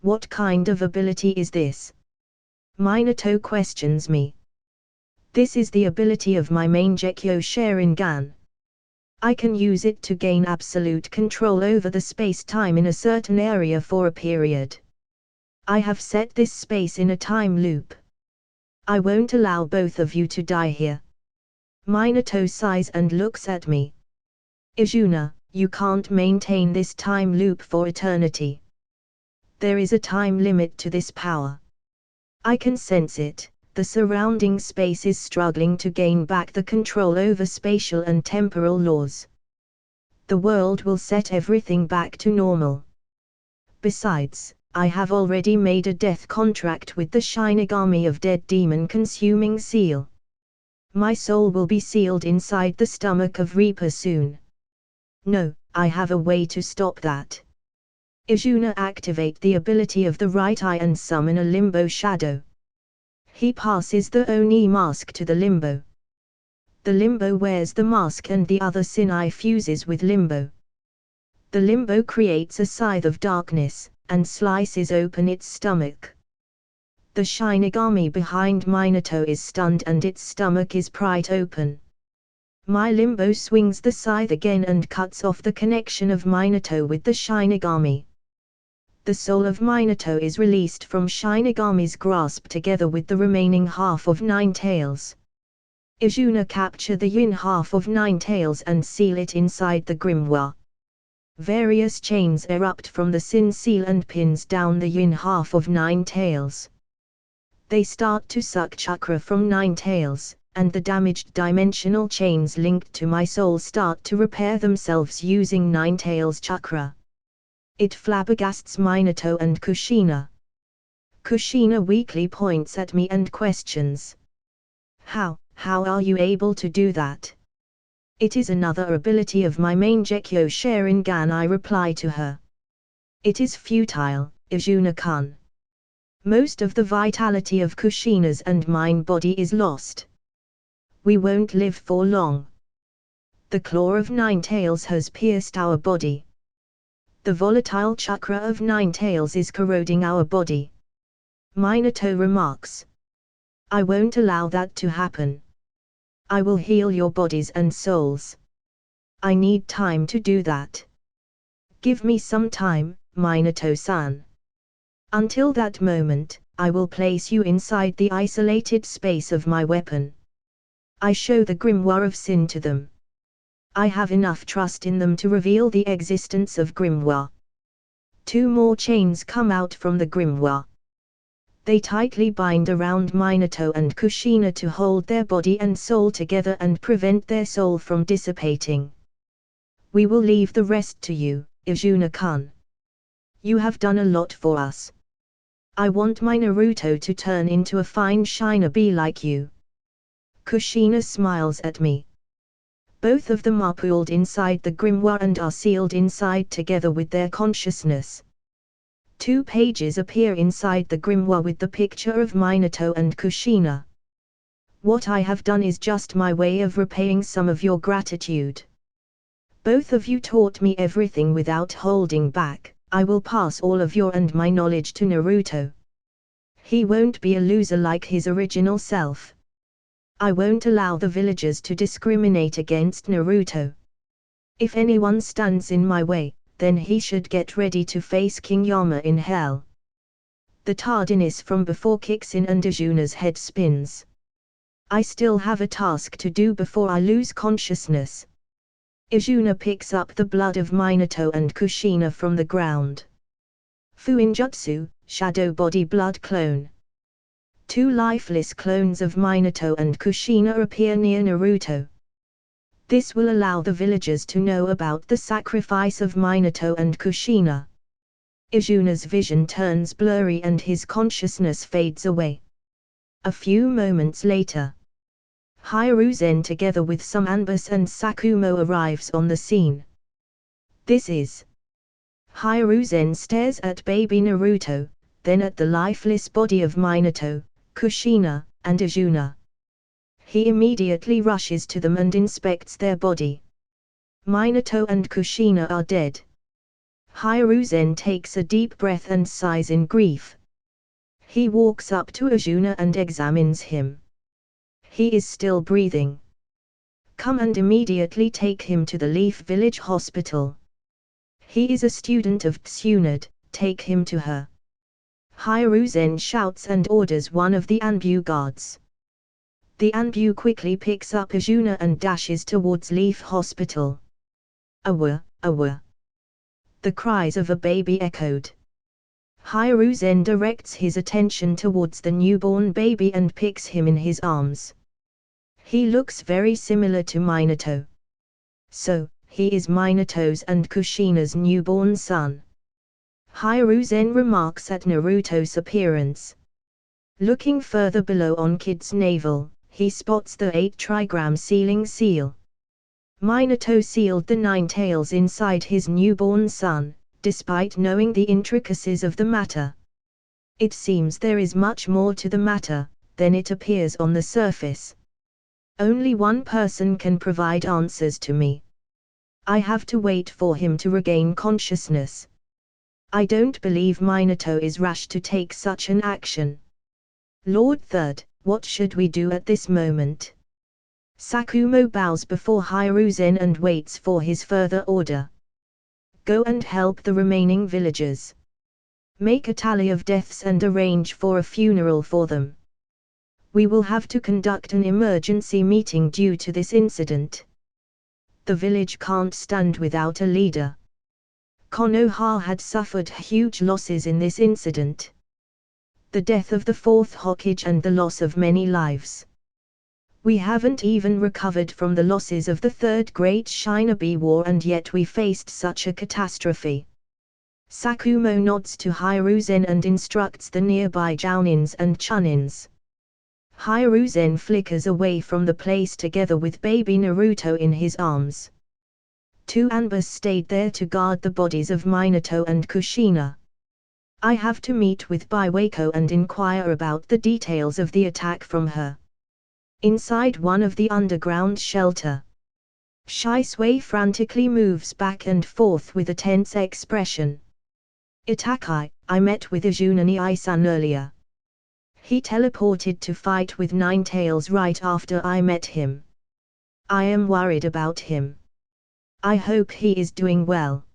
Speaker 1: What kind of ability is this? Minato questions me. This is the ability of my main Gekyo Sharingan. I can use it to gain absolute control over the space-time in a certain area for a period. I have set this space in a time loop. I won't allow both of you to die here. Minato sighs and looks at me. Izuna, you can't maintain this time loop for eternity. There is a time limit to this power. I can sense it, the surrounding space is struggling to gain back the control over spatial and temporal laws. The world will set everything back to normal. Besides, I have already made a death contract with the Shinigami of Dead Demon Consuming Seal. My soul will be sealed inside the stomach of Reaper soon. No, I have a way to stop that. Izuna activate the ability of the right eye and summon a limbo shadow. He passes the Oni mask to the limbo. The limbo wears the mask and the other sin eye fuses with limbo. The limbo creates a scythe of darkness, and slices open its stomach. The Shinigami behind Minato is stunned and its stomach is pried open. My limbo swings the scythe again and cuts off the connection of Minato with the Shinigami. The soul of Minato is released from Shinigami's grasp together with the remaining half of Nine Tails. Izuna capture the yin half of Nine Tails and seal it inside the grimoire. Various chains erupt from the sin seal and pins down the yin half of Nine Tails. They start to suck chakra from Nine Tails, and the damaged dimensional chains linked to my soul start to repair themselves using Nine Tails chakra. It flabbergasts Minato and Kushina. Kushina weakly points at me and questions. How are you able to do that? It is another ability of my main Gekyo Sharingan, I reply to her. It is futile, Izuna-kun. Most of the vitality of Kushina's and mine body is lost. We won't live for long. The claw of Nine Tails has pierced our body. The volatile chakra of Nine Tails is corroding our body. Minato remarks. I won't allow that to happen. I will heal your bodies and souls. I need time to do that. Give me some time, Minato-san. Until that moment, I will place you inside the isolated space of my weapon. I show the grimoire of sin to them. I have enough trust in them to reveal the existence of grimoire. 2 more chains come out from the grimoire. They tightly bind around Minato and Kushina to hold their body and soul together and prevent their soul from dissipating. We will leave the rest to you, Izuna-kun. You have done a lot for us. I want my Naruto to turn into a fine shinobi like you. Kushina smiles at me. Both of them are pooled inside the grimoire and are sealed inside together with their consciousness. 2 pages appear inside the grimoire with the picture of Minato and Kushina. What I have done is just my way of repaying some of your gratitude. Both of you taught me everything without holding back. I will pass all of your and my knowledge to Naruto. He won't be a loser like his original self. I won't allow the villagers to discriminate against Naruto. If anyone stands in my way, then he should get ready to face King Yama in hell. The tardiness from before kicks in and Izuna's head spins. I still have a task to do before I lose consciousness. Izuna picks up the blood of Minato and Kushina from the ground. Fuinjutsu, Shadow Body Blood Clone. 2 lifeless clones of Minato and Kushina appear near Naruto. This will allow the villagers to know about the sacrifice of Minato and Kushina. Izuna's vision turns blurry and his consciousness fades away. A few moments later, Hiruzen together with some Anbus and Sakumo arrives on the scene. This is. Hiruzen stares at baby Naruto, then at the lifeless body of Minato, Kushina, and Izuna. He immediately rushes to them and inspects their body. Minato and Kushina are dead. Hiruzen takes a deep breath and sighs in grief. He walks up to Arjuna and examines him. He is still breathing. Come and immediately take him to the Leaf Village Hospital. He is a student of Tsunade, take him to her. Hiruzen shouts and orders one of the Anbu guards. The Anbu quickly picks up Arjuna and dashes towards Leaf Hospital. Awa, awa. The cries of a baby echoed. Hiruzen directs his attention towards the newborn baby and picks him in his arms. He looks very similar to Minato. So, he is Minato's and Kushina's newborn son. Hiruzen remarks at Naruto's appearance. Looking further below on Kid's navel, he spots the 8-trigram sealing seal. Minato sealed the 9 tails inside his newborn son, despite knowing the intricacies of the matter. It seems there is much more to the matter than it appears on the surface. Only one person can provide answers to me. I have to wait for him to regain consciousness. I don't believe Minato is rash to take such an action. Lord Third, what should we do at this moment? Sakumo bows before Hiruzen and waits for his further order. Go and help the remaining villagers. Make a tally of deaths and arrange for a funeral for them. We will have to conduct an emergency meeting due to this incident. The village can't stand without a leader. Konoha had suffered huge losses in this incident. The death of the 4th Hokage and the loss of many lives. We haven't even recovered from the losses of the 3rd Great Shinobi War and yet we faced such a catastrophe. Sakumo nods to Hiruzen and instructs the nearby Jounins and Chunins. Hiruzen flickers away from the place together with baby Naruto in his arms. 2 Anbus stayed there to guard the bodies of Minato and Kushina. I have to meet with Baiwako and inquire about the details of the attack from her. Inside one of the underground shelter, Shisui frantically moves back and forth with a tense expression. Itakai, I met with Izunani-san earlier. He teleported to fight with 9 tails right after I met him. I am worried about him. I hope he is doing well.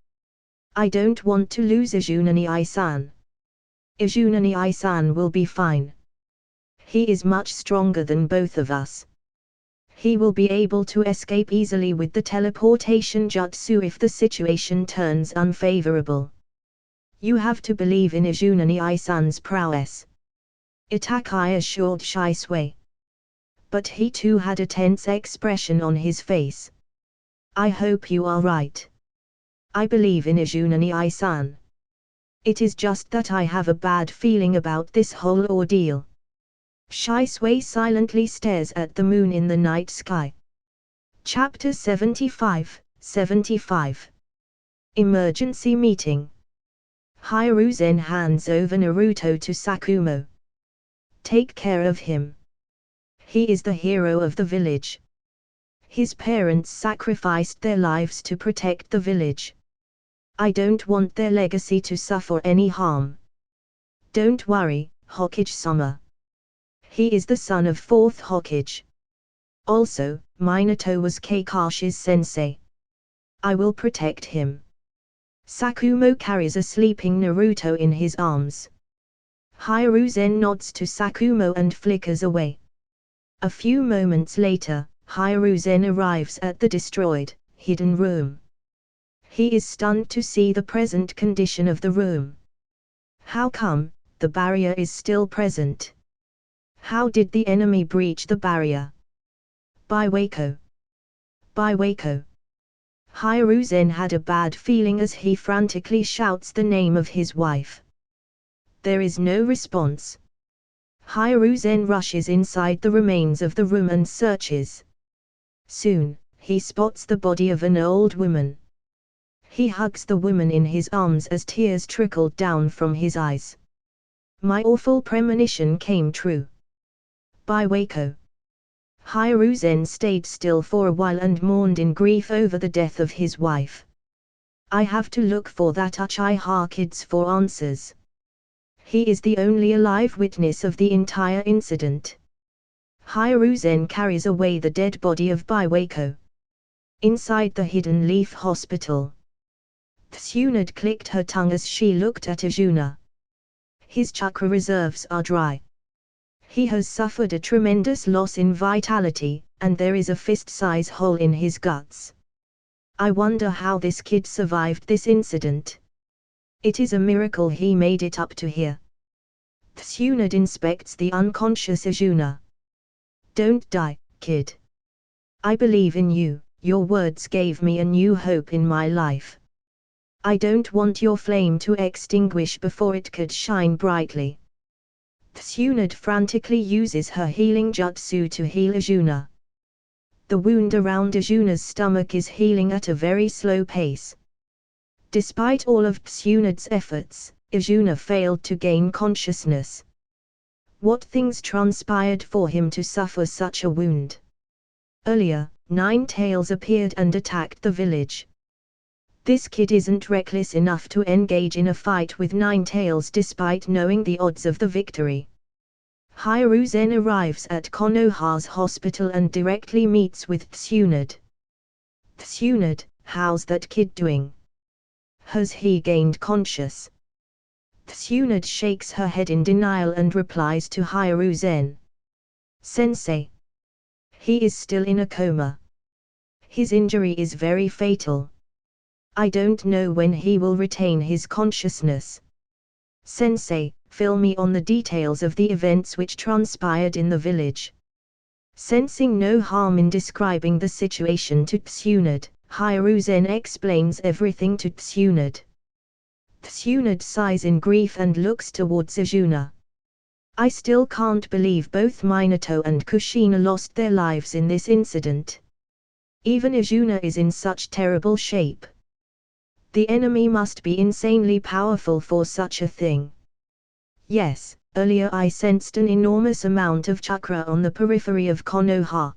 Speaker 1: I don't want to lose Izunani-san. Izunani-san will be fine. He is much stronger than both of us. He will be able to escape easily with the teleportation jutsu if the situation turns unfavorable. You have to believe in Izunani-san's prowess. Itakai assured Shisui. But he too had a tense expression on his face. I hope you are right. I believe in Izunani-san. It is just that I have a bad feeling about this whole ordeal. Shisui silently stares at the moon in the night sky. Chapter 75, 75. Emergency Meeting. Hiruzen hands over Naruto to Sakumo. Take care of him. He is the hero of the village. His parents sacrificed their lives to protect the village. I don't want their legacy to suffer any harm. Don't worry, Hokage-sama. He is the son of 4th Hokage. Also, Minato was Kakashi's sensei. I will protect him. Sakumo carries a sleeping Naruto in his arms. Hiruzen nods to Sakumo and flickers away. A few moments later, Hiruzen arrives at the destroyed, hidden room. He is stunned to see the present condition of the room. How come the barrier is still present? How did the enemy breach the barrier? Baiwako. Baiwako. Hiruzen had a bad feeling as he frantically shouts the name of his wife. There is no response. Hiruzen rushes inside the remains of the room and searches. Soon, he spots the body of an old woman. He hugs the woman in his arms as tears trickled down from his eyes. My awful premonition came true. Baiwako. Hiruzen stayed still for a while and mourned in grief over the death of his wife. I have to look for that Uchiha Kids for answers. He is the only alive witness of the entire incident. Hiruzen carries away the dead body of Biwako. Inside the Hidden Leaf Hospital, Tsunade clicked her tongue as she looked at Izuna. His chakra reserves are dry. He has suffered a tremendous loss in vitality, and there is a fist-size hole in his guts. I wonder how this kid survived this incident. It is a miracle he made it up to here. Tsunade inspects the unconscious Izuna. Don't die, kid. I believe in you, your words gave me a new hope in my life. I don't want your flame to extinguish before it could shine brightly. Tsunade frantically uses her healing jutsu to heal Izuna. The wound around Izuna's stomach is healing at a very slow pace. Despite all of Tsunade's efforts, Izuna failed to gain consciousness. What things transpired for him to suffer such a wound? Earlier, Ninetales appeared and attacked the village. This kid isn't reckless enough to engage in a fight with Ninetales despite knowing the odds of the victory. Hiruzen arrives at Konoha's hospital and directly meets with Tsunade. Tsunade, how's that kid doing? Has he gained conscious? Tsunade shakes her head in denial and replies to Hiruzen. Sensei. He is still in a coma. His injury is very fatal. I don't know when he will retain his consciousness. Sensei, fill me on the details of the events which transpired in the village. Sensing no harm in describing the situation to Tsunade, Hiruzen explains everything to Tsunade. Tsunade sighs in grief and looks towards Izuna. I still can't believe both Minato and Kushina lost their lives in this incident. Even Izuna is in such terrible shape. The enemy must be insanely powerful for such a thing. Yes, earlier I sensed an enormous amount of chakra on the periphery of Konoha.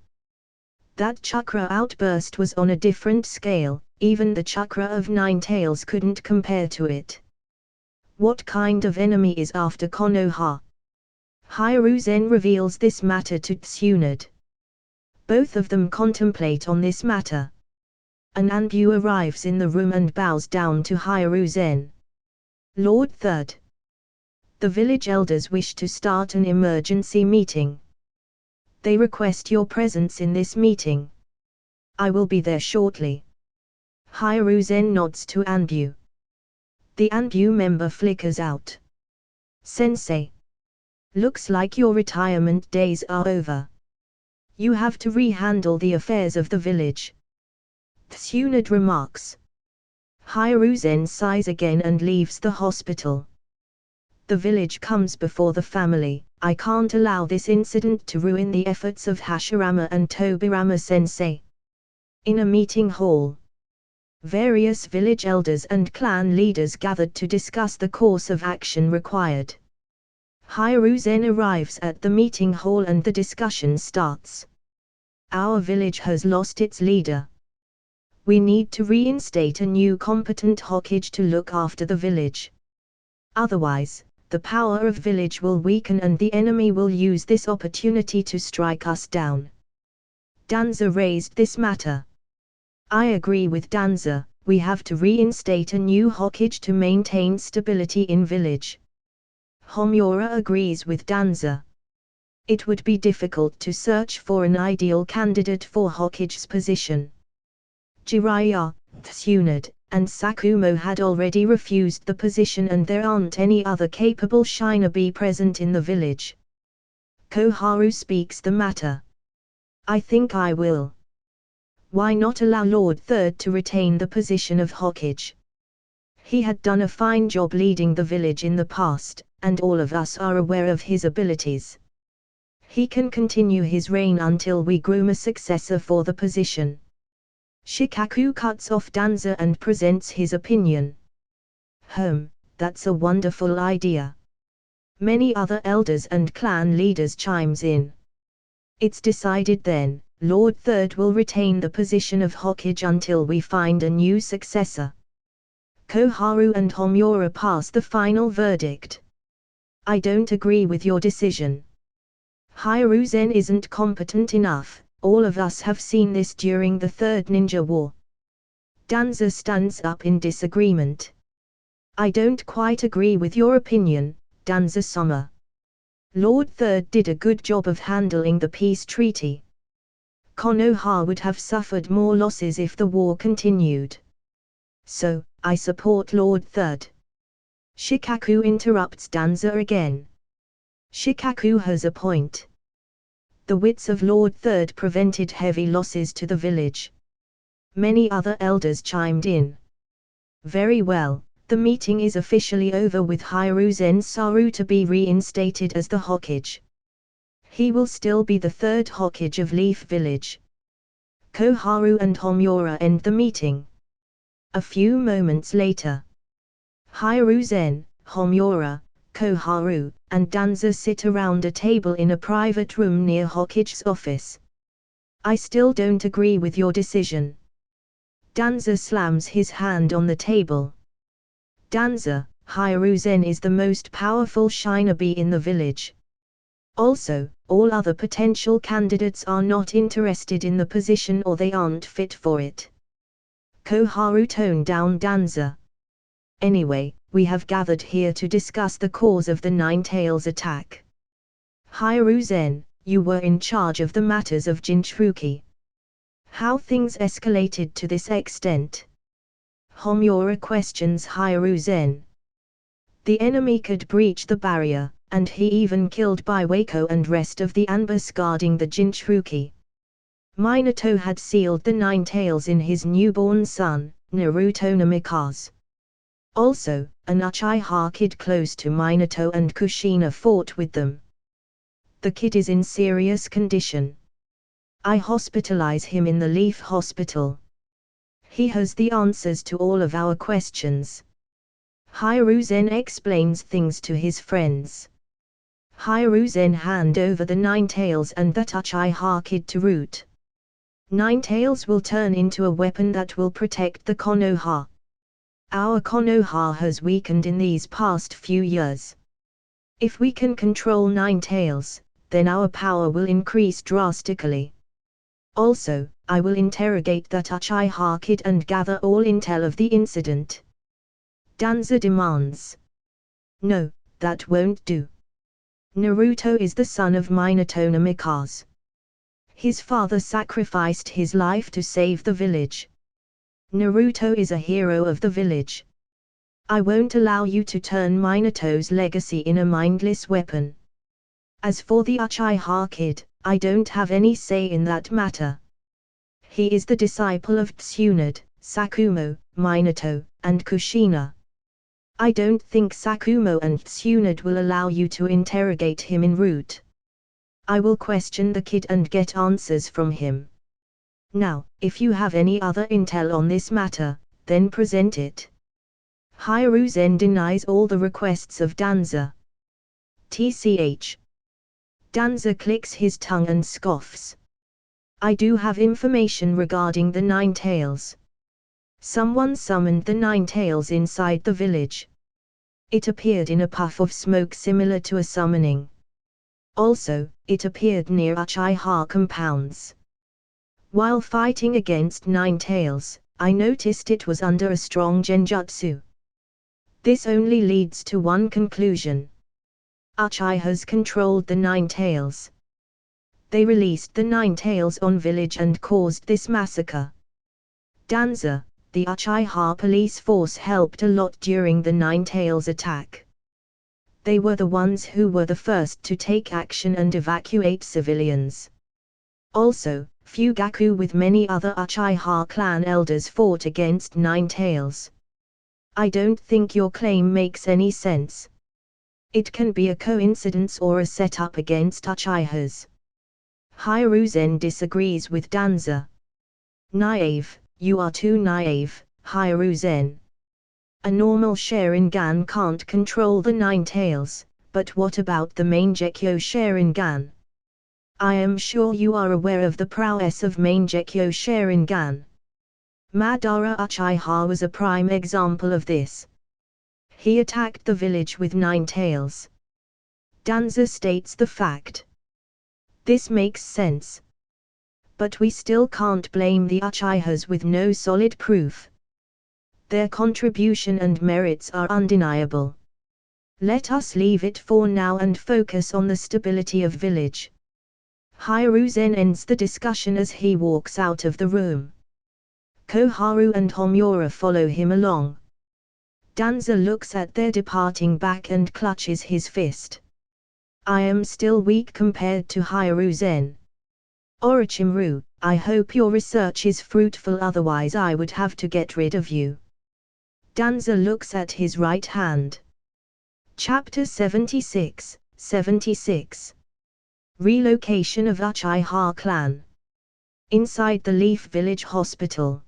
Speaker 1: That chakra outburst was on a different scale, even the chakra of Ninetales couldn't compare to it. What kind of enemy is after Konoha? Hiruzen reveals this matter to Tsunade. Both of them contemplate on this matter. An Anbu arrives in the room and bows down to Hiruzen. Lord Third. The village elders wish to start an emergency meeting. They request your presence in this meeting. I will be there shortly. Hiruzen nods to Anbu. The Anbu member flickers out. Sensei. Looks like your retirement days are over. You have to re-handle the affairs of the village. Tsunade remarks. Hiruzen sighs again and leaves the hospital. The village comes before the family. I can't allow this incident to ruin the efforts of Hashirama and Tobirama sensei. In a meeting hall, various village elders and clan leaders gathered to discuss the course of action required. Hiruzen arrives at the meeting hall and the discussion starts. Our village has lost its leader. We need to reinstate a new competent Hokage to look after the village. Otherwise, the power of village will weaken and the enemy will use this opportunity to strike us down. Danza raised this matter. I agree with Danza, we have to reinstate a new Hokage to maintain stability in village. Homura agrees with Danza. It would be difficult to search for an ideal candidate for Hokage's position. Jiraiya, Tsunade, and Sakumo had already refused the position and there aren't any other capable shinobi present in the village. Koharu speaks the matter. I think I will. Why not allow Lord Third to retain the position of Hokage? He had done a fine job leading the village in the past, and all of us are aware of his abilities. He can continue his reign until we groom a successor for the position. Shikaku cuts off Danza and presents his opinion. That's a wonderful idea. Many other elders and clan leaders chimes in. It's decided then. Lord Third will retain the position of Hokage until we find a new successor. Koharu and Homura pass the final verdict. I don't agree with your decision. Hiruzen isn't competent enough, all of us have seen this during the Third Ninja War. Danza stands up in disagreement. I don't quite agree with your opinion, Danza-sama. Lord Third did a good job of handling the peace treaty. Konoha would have suffered more losses if the war continued. So, I support Lord Third. Shikaku interrupts Danza again. Shikaku has a point. The wits of Lord Third prevented heavy losses to the village. Many other elders chimed in. Very well, the meeting is officially over with Hiruzen Saru to be reinstated as the Hokage. He will still be the third Hokage of Leaf Village. Koharu and Homura end the meeting. A few moments later, Hiruzen, Homura, Koharu, and Danza sit around a table in a private room near Hokage's office. I still don't agree with your decision. Danza slams his hand on the table. Danza, Hiruzen is the most powerful shinobi in the village. Also, all other potential candidates are not interested in the position or they aren't fit for it. Koharu toned down Danza. Anyway, we have gathered here to discuss the cause of the Nine-Tails attack. Hiruzen, you were in charge of the matters of Jinchuki. How things escalated to this extent? Homura questions Hiruzen. The enemy could breach the barrier, and he even killed Biwako and rest of the Anbus guarding the Jinchuki. Minato had sealed the Nine-Tails in his newborn son, Naruto Namikaze. Also, an Uchiha kid close to Minato and Kushina fought with them. The kid is in serious condition. I hospitalize him in the Leaf Hospital. He has the answers to all of our questions. Hiruzen explains things to his friends. Hiruzen hand over the Nine-Tails and that Uchiha kid to Root. Nine-Tails will turn into a weapon that will protect the Konoha. Our Konoha has weakened in these past few years. If we can control Nine-Tails, then our power will increase drastically. Also, I will interrogate that Uchiha kid and gather all intel of the incident. Danza demands. No, that won't do. Naruto is the son of Minato Namikaze. His father sacrificed his life to save the village. Naruto is a hero of the village. I won't allow you to turn Minato's legacy in a mindless weapon. As for the Uchiha kid, I don't have any say in that matter. He is the disciple of Tsunade, Sakumo, Minato, and Kushina. I don't think Sakumo and Tsunade will allow you to interrogate him en route. I will question the kid and get answers from him. Now, if you have any other intel on this matter, then present it. Hiruzen denies all the requests of Danza. TCH. Danza clicks his tongue and scoffs. I do have information regarding the Nine-Tails. Someone summoned the Nine-Tails inside the village. It appeared in a puff of smoke similar to a summoning. Also, it appeared near Uchiha compounds. While fighting against Nine-Tails, I noticed it was under a strong genjutsu. This only leads to one conclusion. Uchihas controlled the Nine-Tails. They released the Nine-Tails on village and caused this massacre. Danza, the Uchiha police force helped a lot during the Nine-Tails attack. They were the ones who were the first to take action and evacuate civilians. Also, Fugaku with many other Uchiha clan elders fought against Nine-Tails. I don't think your claim makes any sense. It can be a coincidence or a setup against Uchihas. Hiruzen disagrees with Danza. Naive, you are too naive, Hiruzen. A normal Sharingan can't control the Nine-Tails, but what about the main Gekyo Sharingan? I am sure you are aware of the prowess of Mangekyo Sharingan. Madara Uchiha was a prime example of this. He attacked the village with 9 tails. Danza states the fact. This makes sense. But we still can't blame the Uchihas with no solid proof. Their contribution and merits are undeniable. Let us leave it for now and focus on the stability of village. Hiruzen ends the discussion as he walks out of the room. Koharu and Homura follow him along. Danza looks at their departing back and clutches his fist. I am still weak compared to Hiruzen. Orochimaru, I hope your research is fruitful, otherwise I would have to get rid of you. Danza looks at his right hand. Chapter 76, 76. Relocation of Uchiha clan. Inside the Leaf Village Hospital.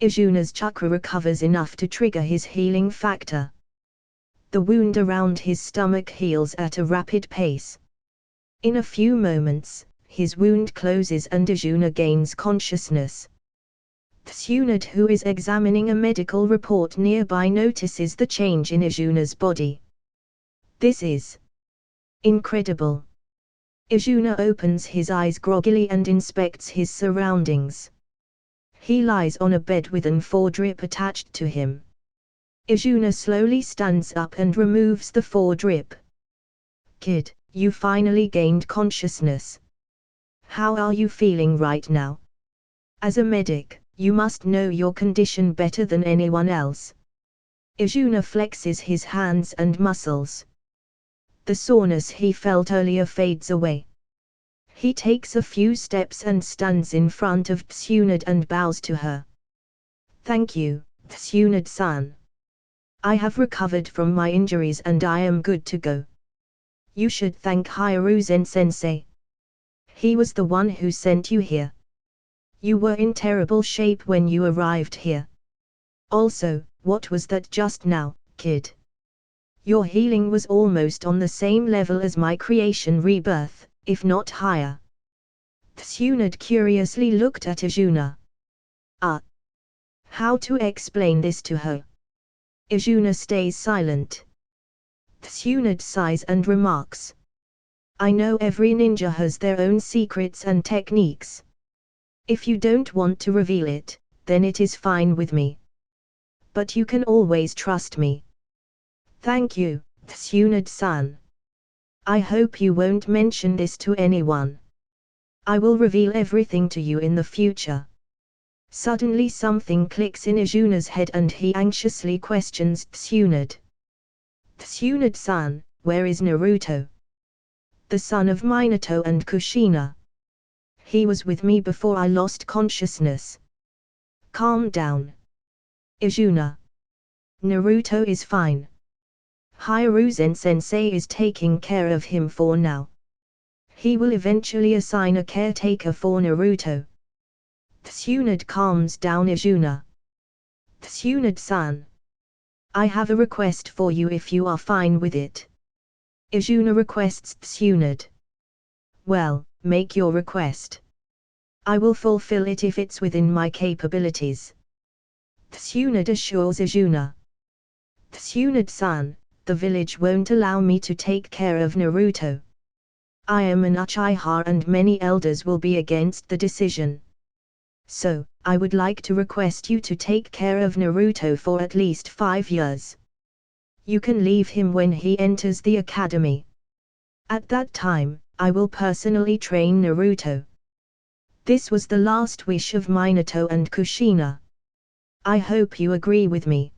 Speaker 1: Izuna's chakra recovers enough to trigger his healing factor. The wound around his stomach heals at a rapid pace. In a few moments, his wound closes and Izuna gains consciousness. Tsunade, who is examining a medical report nearby, notices the change in Izuna's body. This is incredible. Izuna opens his eyes groggily and inspects his surroundings. He lies on a bed with an foredrip attached to him. Izuna slowly stands up and removes the foredrip. Kid, you finally gained consciousness. How are you feeling right now? As a medic, you must know your condition better than anyone else. Izuna flexes his hands and muscles. The soreness he felt earlier fades away. He takes a few steps and stands in front of Tsunade and bows to her. Thank you, Tsunade-san. I have recovered from my injuries and I am good to go. You should thank Hiruzen-sensei. He was the one who sent you here. You were in terrible shape when you arrived here. Also, what was that just now, kid? Your healing was almost on the same level as my creation rebirth, if not higher. Tsunade curiously looked at Izuna. How to explain this to her? Izuna stays silent. Tsunade sighs and remarks. I know every ninja has their own secrets and techniques. If you don't want to reveal it, then it is fine with me. But you can always trust me. Thank you, Tsunade-san. I hope you won't mention this to anyone. I will reveal everything to you in the future. Suddenly something clicks in Izuna's head and he anxiously questions Tsunade. Tsunade-san, where is Naruto? The son of Minato and Kushina. He was with me before I lost consciousness. Calm down. Izuna. Naruto is fine. Hiruzen-sensei is taking care of him for now. He will eventually assign a caretaker for Naruto. Tsunade calms down Izuna. Tsunade-san. I have a request for you if you are fine with it. Izuna requests Tsunade. Well, make your request. I will fulfill it if it's within my capabilities. Tsunade assures Izuna. Tsunade-san, the village won't allow me to take care of Naruto. I am an Uchiha and many elders will be against the decision. So, I would like to request you to take care of Naruto for at least 5 years. You can leave him when he enters the academy. At that time, I will personally train Naruto. This was the last wish of Minato and Kushina. I hope you agree with me.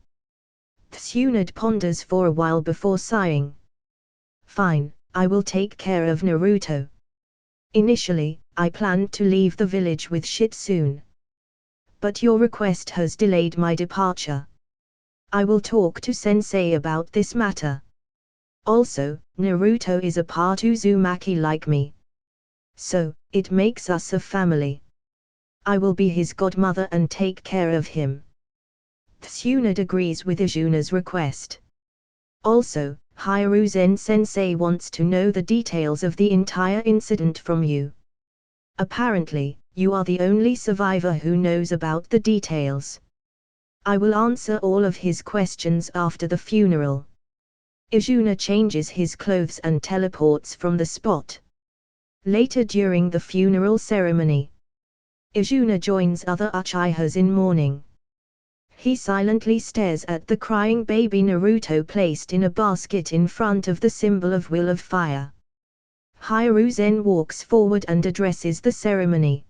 Speaker 1: Tsunade ponders for a while before sighing. Fine, I will take care of Naruto. Initially, I planned to leave the village with Shitsune. But your request has delayed my departure. I will talk to Sensei about this matter. Also, Naruto is a part Uzumaki like me. So, it makes us a family. I will be his godmother and take care of him. Tsunade agrees with Izuna's request. Also, Hiruzen-sensei wants to know the details of the entire incident from you. Apparently, you are the only survivor who knows about the details. I will answer all of his questions after the funeral. Izuna changes his clothes and teleports from the spot. Later during the funeral ceremony, Izuna joins other Uchihas in mourning. He silently stares at the crying baby Naruto placed in a basket in front of the symbol of Will of Fire. Hiruzen walks forward and addresses the ceremony.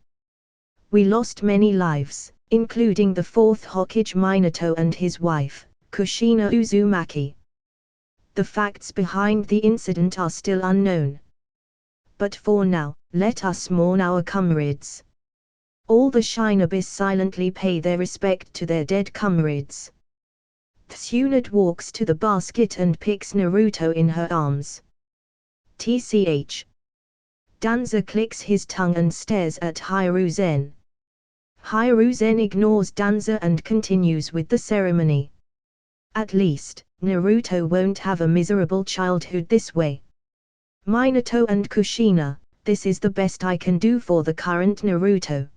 Speaker 1: We lost many lives, including the fourth Hokage Minato and his wife, Kushina Uzumaki. The facts behind the incident are still unknown. But for now, let us mourn our comrades. All the Shinobis silently pay their respect to their dead comrades. Tsunade walks to the basket and picks Naruto in her arms. Tch. Danza clicks his tongue and stares at Hiruzen. Hiruzen ignores Danza and continues with the ceremony. At least, Naruto won't have a miserable childhood this way. Minato and Kushina, this is the best I can do for the current Naruto.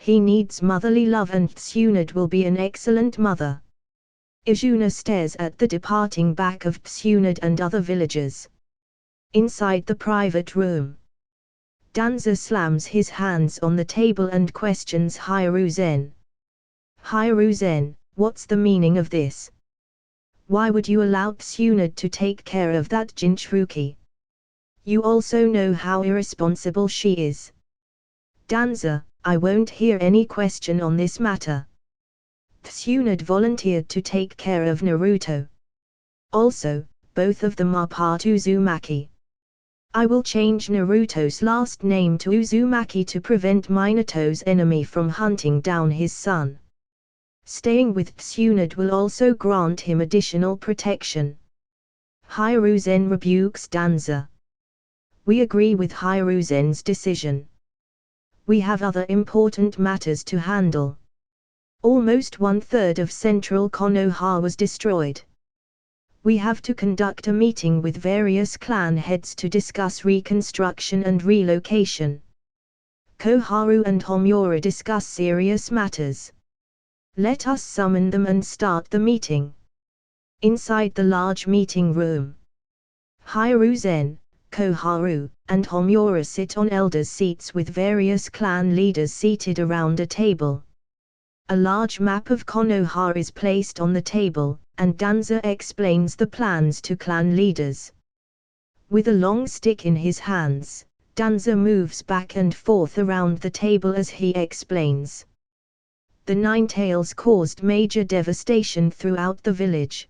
Speaker 1: He needs motherly love and Tsunade will be an excellent mother. Izuna stares at the departing back of Tsunade and other villagers. Inside the private room, Danza slams his hands on the table and questions Hiruzen. Hiruzen, what's the meaning of this? Why would you allow Tsunade to take care of that Jinchuki? You also know how irresponsible she is. Danza, I won't hear any question on this matter. Tsunade volunteered to take care of Naruto. Also, both of them are part Uzumaki. I will change Naruto's last name to Uzumaki to prevent Minato's enemy from hunting down his son. Staying with Tsunade will also grant him additional protection. Hiruzen rebukes Danza. We agree with Hiruzen's decision. We have other important matters to handle. Almost 1/3 of central Konoha was destroyed. We have to conduct a meeting with various clan heads to discuss reconstruction and relocation. Koharu and Homura discuss serious matters. Let us summon them and start the meeting. Inside the large meeting room, Hiruzen, Koharu, and Homura sit on elders' seats with various clan leaders seated around a table. A large map of Konoha is placed on the table, and Danza explains the plans to clan leaders. With a long stick in his hands, Danza moves back and forth around the table as he explains. The Nine Tails caused major devastation throughout the village.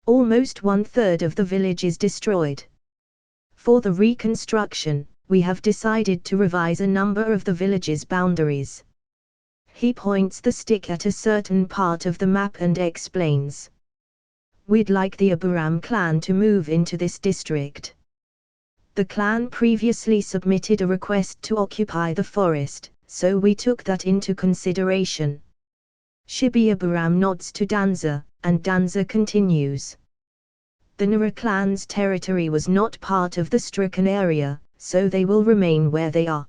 Speaker 1: Almost 1/3 of the village is destroyed. For the reconstruction, we have decided to revise a number of the village's boundaries. He points the stick at a certain part of the map and explains. We'd like the Aburam clan to move into this district. The clan previously submitted a request to occupy the forest, so we took that into consideration. Shibi Aburam nods to Danza, and Danza continues. The Nara clan's territory was not part of the stricken area, so they will remain where they are.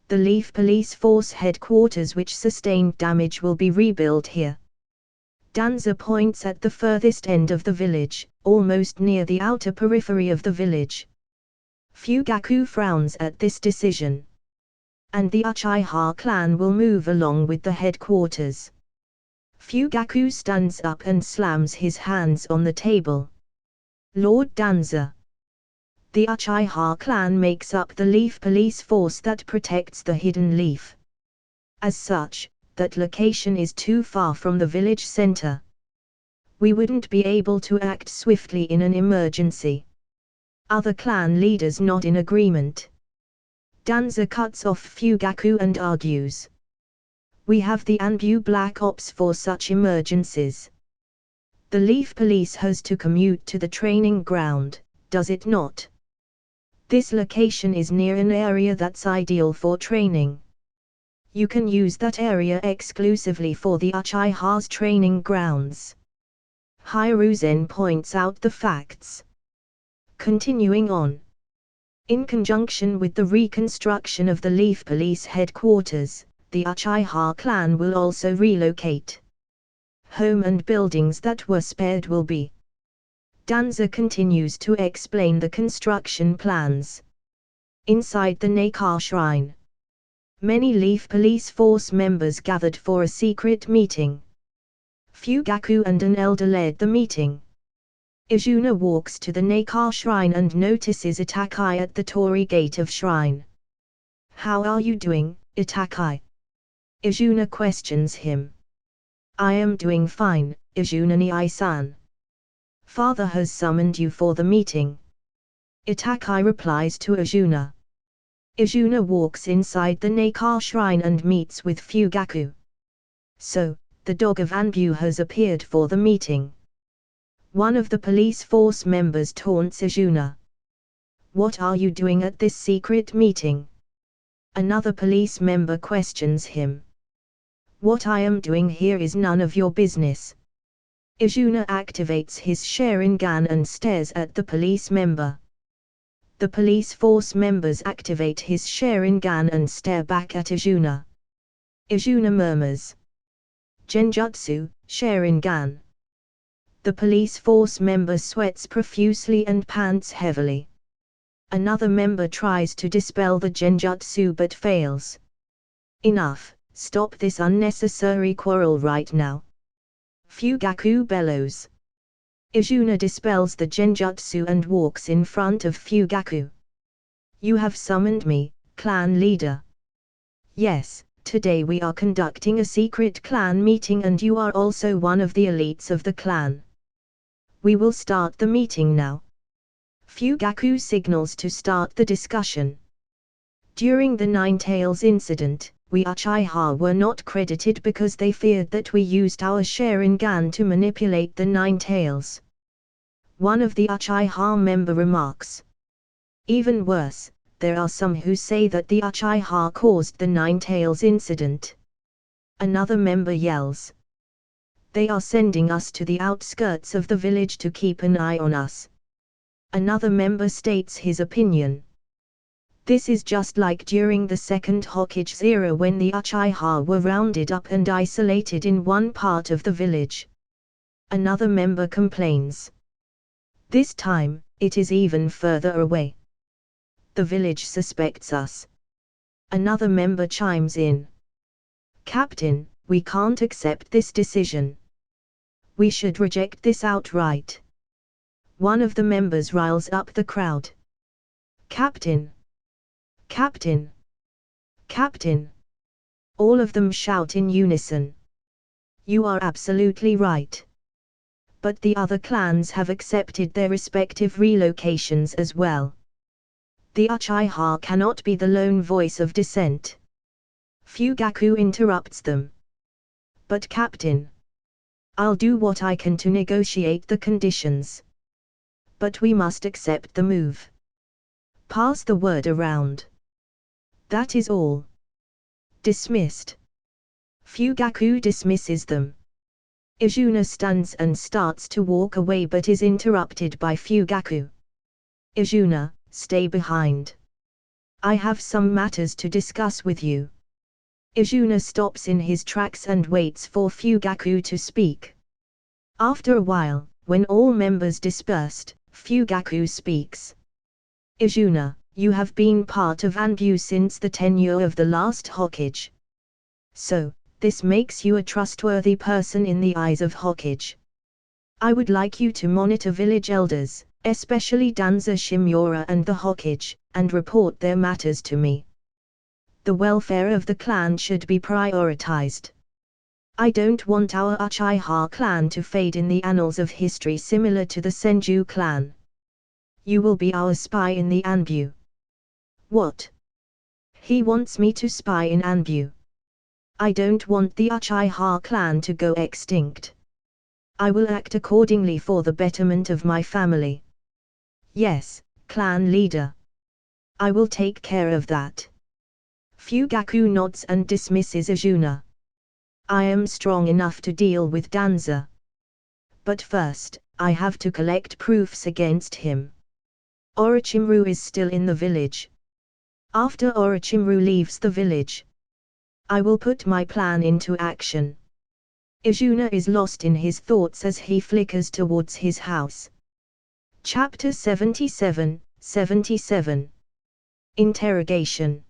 Speaker 1: The Leaf Police Force headquarters which sustained damage will be rebuilt here. Danza points at the furthest end of the village, almost near the outer periphery of the village. Fugaku frowns at this decision. And the Uchiha clan will move along with the headquarters. Fugaku stands up and slams his hands on the table. Lord Danza. The Uchiha clan makes up the Leaf Police Force that protects the Hidden Leaf. As such, that location is too far from the village center. We wouldn't be able to act swiftly in an emergency. Other clan leaders nod in agreement. Danza cuts off Fugaku and argues. We have the Anbu Black Ops for such emergencies. The Leaf Police has to commute to the training ground, does it not? This location is near an area that's ideal for training. You can use that area exclusively for the Uchiha's training grounds. Hiruzen points out the facts. Continuing on. In conjunction with the reconstruction of the Leaf Police headquarters, the Uchiha clan will also relocate. Home and buildings that were spared will be. Danza continues to explain the construction plans. Inside the Nakar Shrine, many Leaf Police Force members gathered for a secret meeting. Fugaku and an elder led the meeting. Izuna walks to the Nakar Shrine and notices Itakai at the Torii Gate of Shrine. "How are you doing, Itakai?" Izuna questions him. "I am doing fine, Izuna-ni-san. Father has summoned you for the meeting." Itakai replies to Izuna. Izuna walks inside the Nakar Shrine and meets with Fugaku. "So, the dog of Anbu has appeared for the meeting." One of the police force members taunts Izuna. "What are you doing at this secret meeting?" Another police member questions him. "What I am doing here is none of your business." Izuna activates his Sharingan and stares at the police member. The police force members activate his Sharingan and stare back at Izuna. Izuna murmurs, "Genjutsu, Sharingan." The police force member sweats profusely and pants heavily. Another member tries to dispel the genjutsu but fails. "Enough, stop this unnecessary quarrel right now." Fugaku bellows. Izuna dispels the genjutsu and walks in front of Fugaku. "You have summoned me, clan leader." "Yes, today we are conducting a secret clan meeting and you are also one of the elites of the clan. We will start the meeting now." Fugaku signals to start the discussion. "During the Nine Tails incident, we Uchiha were not credited because they feared that we used our Sharingan to manipulate the Nine Tails." One of the Uchiha member remarks. "Even worse, there are some who say that the Uchiha caused the Nine Tails incident." Another member yells. "They are sending us to the outskirts of the village to keep an eye on us." Another member states his opinion. "This is just like during the Second Hokage era when the Uchiha were rounded up and isolated in one part of the village." Another member complains. "This time, it is even further away. The village suspects us." Another member chimes in. "Captain, we can't accept this decision. We should reject this outright." One of the members riles up the crowd. "Captain! Captain! Captain!" All of them shout in unison. "You are absolutely right. But the other clans have accepted their respective relocations as well. The Uchiha cannot be the lone voice of dissent." Fugaku interrupts them. "But Captain, I'll do what I can to negotiate the conditions. But we must accept the move. Pass the word around." "That is all." Dismissed. Fugaku dismisses them. Izuna stands and starts to walk away but is interrupted by Fugaku. "Izuna, stay behind. I have some matters to discuss with you." Izuna stops in his tracks and waits for Fugaku to speak. After a while, when all members dispersed, Fugaku speaks. "Izuna, you have been part of Anbu since the tenure of the last Hokage. So, this makes you a trustworthy person in the eyes of Hokage. I would like you to monitor village elders, especially Danza Shimura and the Hokage, and report their matters to me. The welfare of the clan should be prioritized. I don't want our Uchiha clan to fade in the annals of history similar to the Senju clan. You will be our spy in the Anbu." "What? He wants me to spy in Anbu? I don't want the Uchiha clan to go extinct. I will act accordingly for the betterment of my family." "Yes, clan leader. I will take care of that." Fugaku nods and dismisses Izuna. "I am strong enough to deal with Danza. but first, I have to collect proofs against him. Orochimaru is still in the village. After Orochimaru leaves the village, I will put my plan into action. Izuna is lost in his thoughts as he flickers towards his house. Chapter 77, 77. Interrogation.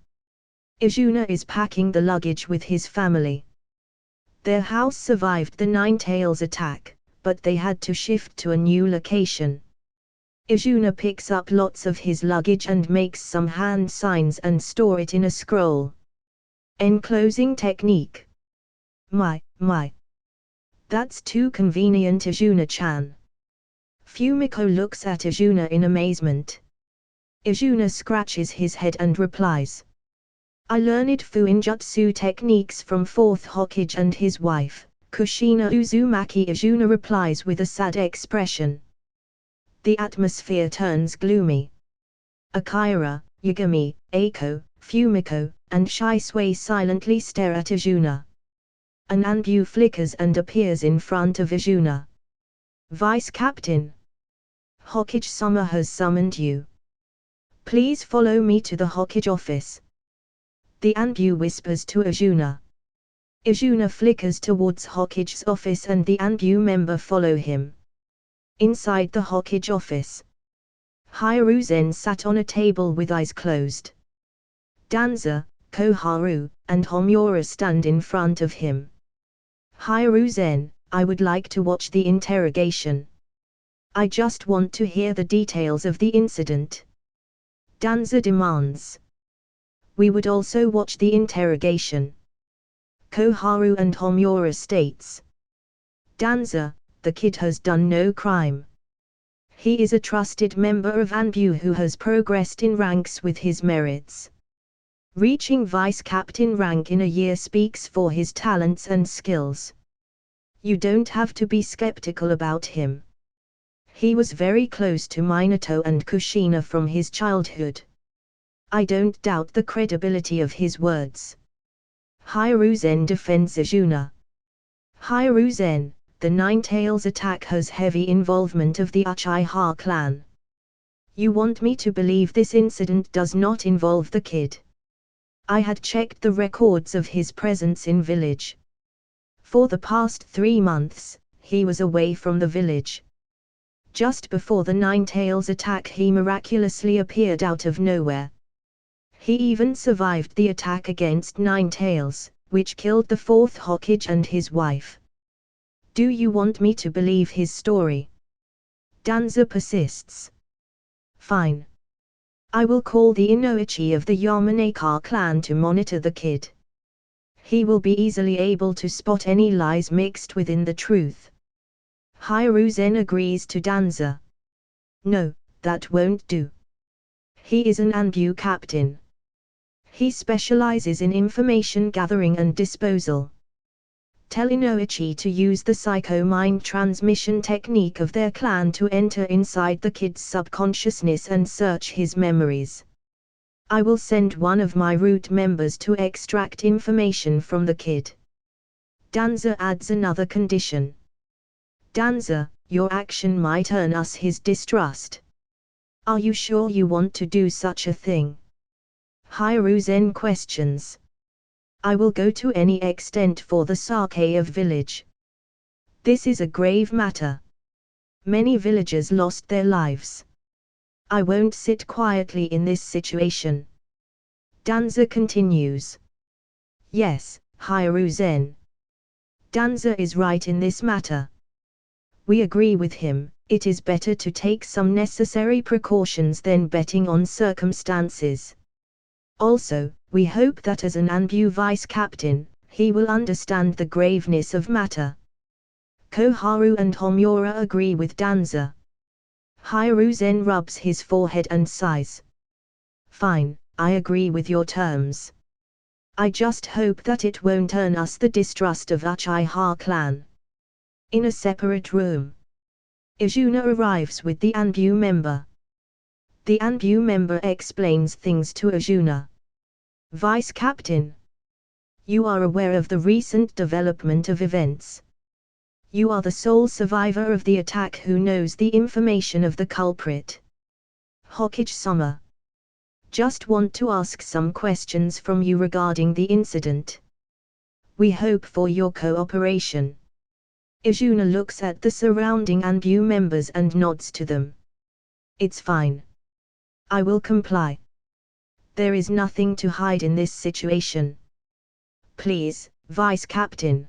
Speaker 1: Izuna is packing the luggage with his family. Their house survived the Nine-Tails attack, but they had to shift to a new location. Izuna picks up lots of his luggage and makes some hand signs and store it in a scroll. Enclosing technique. My. That's too convenient, Izuna-chan. Fumiko looks at Izuna in amazement. Izuna scratches his head and replies, I learned Fuinjutsu techniques from 4th Hokage and his wife, Kushina Uzumaki. Izuna replies with a sad expression. The atmosphere turns gloomy. Akira, Yagami, Eiko, Fumiko, and Shisui silently stare at Izuna. An Anbu flickers and appears in front of Izuna. Vice Captain. Hokage Sama has summoned you. Please follow me to the Hokage office. The Anbu whispers to Izuna. Izuna flickers towards Hokage's office and the Anbu member follow him. Inside the Hokage office, Hiruzen sat on a table with eyes closed. Danza, Koharu, and Homura stand in front of him. Hiruzen, I would like to watch the interrogation. I just want to hear the details of the incident. Danza demands. We would also watch the interrogation. Koharu and Homura states. Danza, the kid has done no crime. He is a trusted member of Anbu who has progressed in ranks with his merits. Reaching vice captain rank in a year speaks for his talents and skills. You don't have to be skeptical about him. He was very close to Minato and Kushina from his childhood. I don't doubt the credibility of his words. Hiruzen defends Izuna. Hiruzen, the Nine-Tails attack has heavy involvement of the Uchiha clan. You want me to believe this incident does not involve the kid? I had checked the records of his presence in village. For the past 3 months, he was away from the village. Just before the Nine-Tails attack he miraculously appeared out of nowhere. He even survived the attack against Nine-Tails, which killed the 4th Hokage and his wife. Do you want me to believe his story? Danza persists. Fine. I will call the Inoichi of the Yamanaka clan to monitor the kid. He will be easily able to spot any lies mixed within the truth. Hiruzen agrees to Danza. No, that won't do. He is an Anbu captain. He specializes in information gathering and disposal. Tell Inoichi to use the psycho-mind transmission technique of their clan to enter inside the kid's subconsciousness and search his memories. I will send one of my root members to extract information from the kid. Danza adds another condition. Danza, your action might earn us his distrust. Are you sure you want to do such a thing? Hiruzen questions. I will go to any extent for the sake of village. This is a grave matter. Many villagers lost their lives. I won't sit quietly in this situation. Danza continues. Yes, Hiruzen. Danza is right in this matter. We agree with him, it is better to take some necessary precautions than betting on circumstances. Also, we hope that as an Anbu vice captain, he will understand the graveness of matter. Koharu and Homura agree with Danza. Hiruzen rubs his forehead and sighs. Fine, I agree with your terms. I just hope that it won't earn us the distrust of Uchiha clan. In a separate room, Izuna arrives with the Anbu member. The Anbu member explains things to Izuna. Vice Captain, you are aware of the recent development of events. You are the sole survivor of the attack who knows the information of the culprit. Hokage-sama. Just want to ask some questions from you regarding the incident. We hope for your cooperation. Izuna looks at the surrounding Anbu members and nods to them. It's fine. I will comply. There is nothing to hide in this situation. Please, Vice Captain.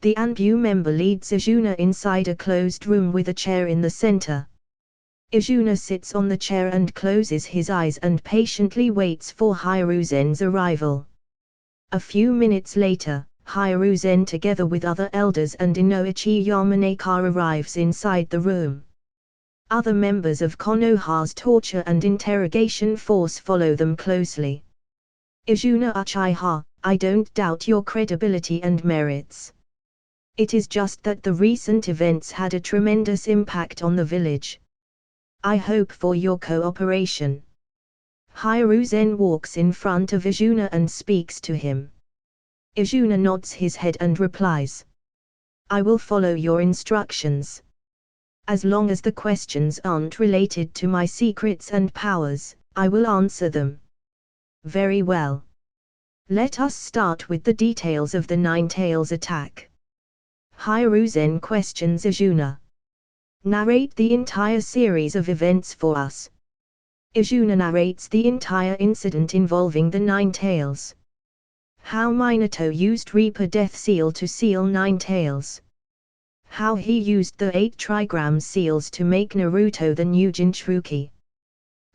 Speaker 1: The Anbu member leads Izuna inside a closed room with a chair in the center. Izuna sits on the chair and closes his eyes and patiently waits for Hiruzen's arrival. A few minutes later, Hiruzen together with other elders and Inoichi Yamanaka arrives inside the room. Other members of Konoha's torture and interrogation force follow them closely. Izuna Uchiha, I don't doubt your credibility and merits. It is just that the recent events had a tremendous impact on the village. I hope for your cooperation. Hiruzen walks in front of Izuna and speaks to him. Izuna nods his head and replies. I will follow your instructions. As long as the questions aren't related to my secrets and powers, I will answer them. Very well. Let us start with the details of the Nine-Tails attack. Hiruzen questions Izuna. Narrate the entire series of events for us. Izuna narrates the entire incident involving the Nine-Tails. How Minato used Reaper Death Seal to seal Nine-Tails. How he used the 8 trigram seals to make Naruto the new Jinchuki.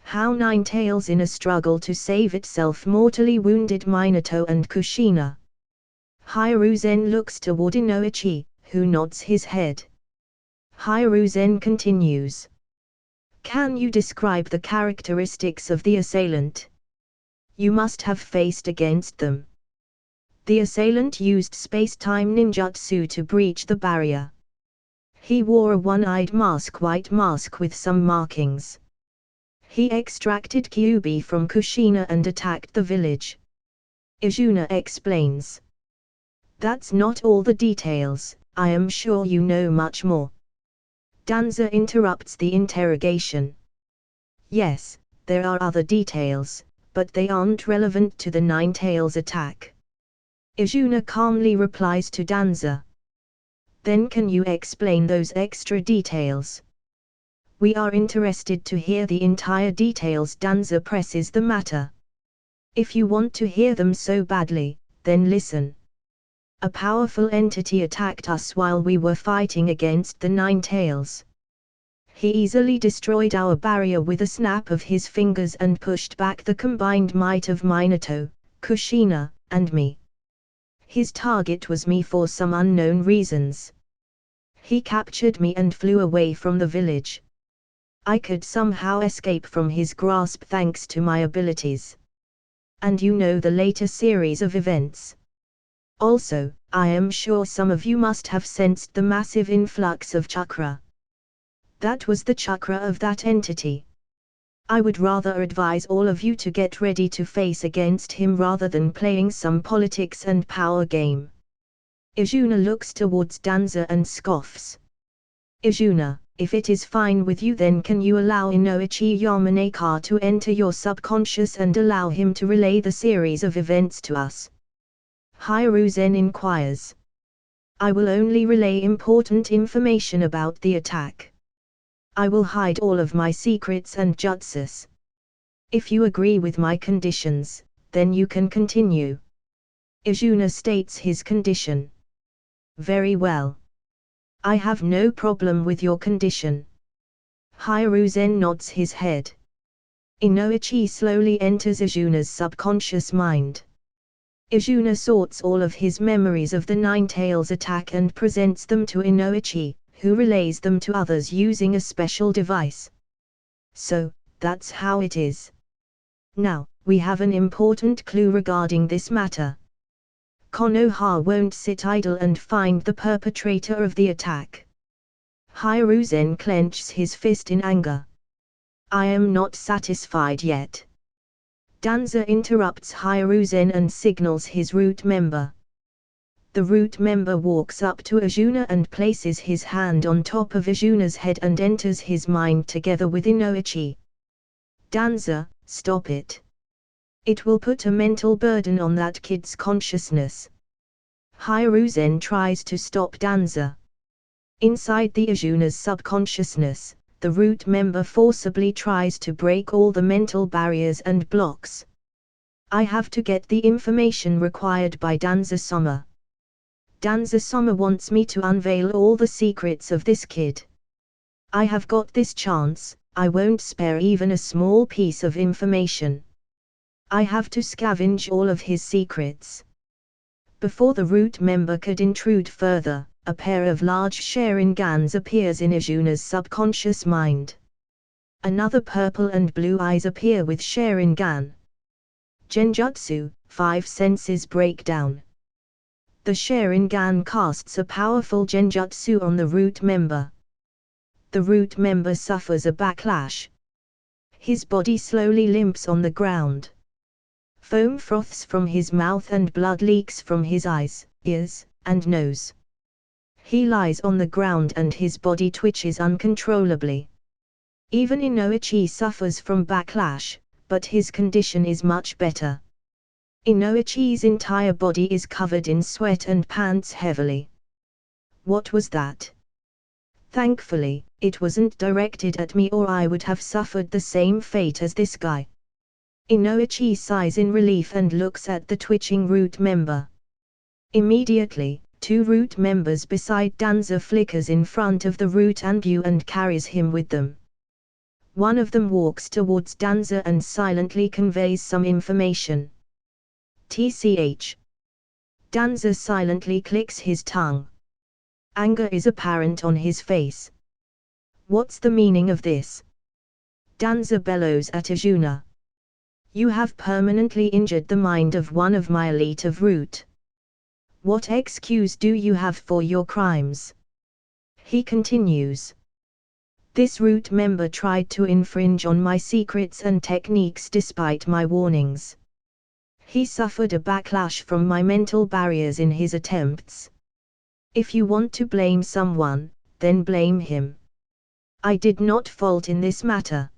Speaker 1: How Nine-Tails in a struggle to save itself mortally wounded Minato and Kushina. Hiruzen looks toward Inoichi, who nods his head. Hiruzen continues. Can you describe the characteristics of the assailant? You must have faced against them. The assailant used space-time ninjutsu to breach the barrier. He wore a one-eyed white mask with some markings. He extracted Kyuubi from Kushina and attacked the village. Izuna explains. That's not all the details, I am sure you know much more. Danza interrupts the interrogation. Yes, there are other details, but they aren't relevant to the Nine-Tails attack. Izuna calmly replies to Danza. Then can you explain those extra details? We are interested to hear the entire details. Danza presses the matter. If you want to hear them so badly, then listen. A powerful entity attacked us while we were fighting against the Nine-Tails. He easily destroyed our barrier with a snap of his fingers and pushed back the combined might of Minato, Kushina, and me. His target was me for some unknown reasons. He captured me and flew away from the village. I could somehow escape from his grasp thanks to my abilities. And you know the later series of events. Also, I am sure some of you must have sensed the massive influx of chakra. That was the chakra of that entity. I would rather advise all of you to get ready to face against him rather than playing some politics and power game. Izuna looks towards Danza and scoffs. Izuna, if it is fine with you, then can you allow Inoichi Yamanaka to enter your subconscious and allow him to relay the series of events to us? Hiruzen inquires. I will only relay important information about the attack. I will hide all of my secrets and jutsus. If you agree with my conditions, then you can continue. Izuna states his condition. Very well. I have no problem with your condition. Hiruzen nods his head. Inoichi slowly enters Izuna's subconscious mind. Izuna sorts all of his memories of the Nine-Tails attack and presents them to Inoichi, who relays them to others using a special device. So, that's how it is. Now, we have an important clue regarding this matter. Konoha won't sit idle and find the perpetrator of the attack. Hiruzen clenches his fist in anger. I am not satisfied yet. Danza interrupts Hiruzen and signals his root member. The root member walks up to Izuna and places his hand on top of Izuna's head and enters his mind together with Inoichi. Danza, stop it. It will put a mental burden on that kid's consciousness. Hiruzen tries to stop Danza. Inside the Izuna's subconsciousness, the root member forcibly tries to break all the mental barriers and blocks. I have to get the information required by Danza-sama. Danza-sama wants me to unveil all the secrets of this kid. I have got this chance, I won't spare even a small piece of information. I have to scavenge all of his secrets. Before the root member could intrude further, a pair of large Sharingans appears in Izuna's subconscious mind. Another purple and blue eyes appear with Sharingan. Genjutsu, 5 senses breakdown. The Sharingan casts a powerful genjutsu on the root member. The root member suffers a backlash. His body slowly limps on the ground. Foam froths from his mouth and blood leaks from his eyes, ears, and nose. He lies on the ground and his body twitches uncontrollably. Even Inoichi suffers from backlash, but his condition is much better. Inoichi's entire body is covered in sweat and pants heavily. What was that? Thankfully, it wasn't directed at me or I would have suffered the same fate as this guy. Inoichi sighs in relief and looks at the twitching root member. Immediately, 2 root members beside Danza flickers in front of the root Anbu and carries him with them. One of them walks towards Danza and silently conveys some information. TCH. Danza silently clicks his tongue. Anger is apparent on his face. What's the meaning of this? Danza bellows at Izuna. You have permanently injured the mind of one of my elite of root. What excuse do you have for your crimes? He continues. This root member tried to infringe on my secrets and techniques despite my warnings. He suffered a backlash from my mental barriers in his attempts. If you want to blame someone, then blame him. I did not fault in this matter.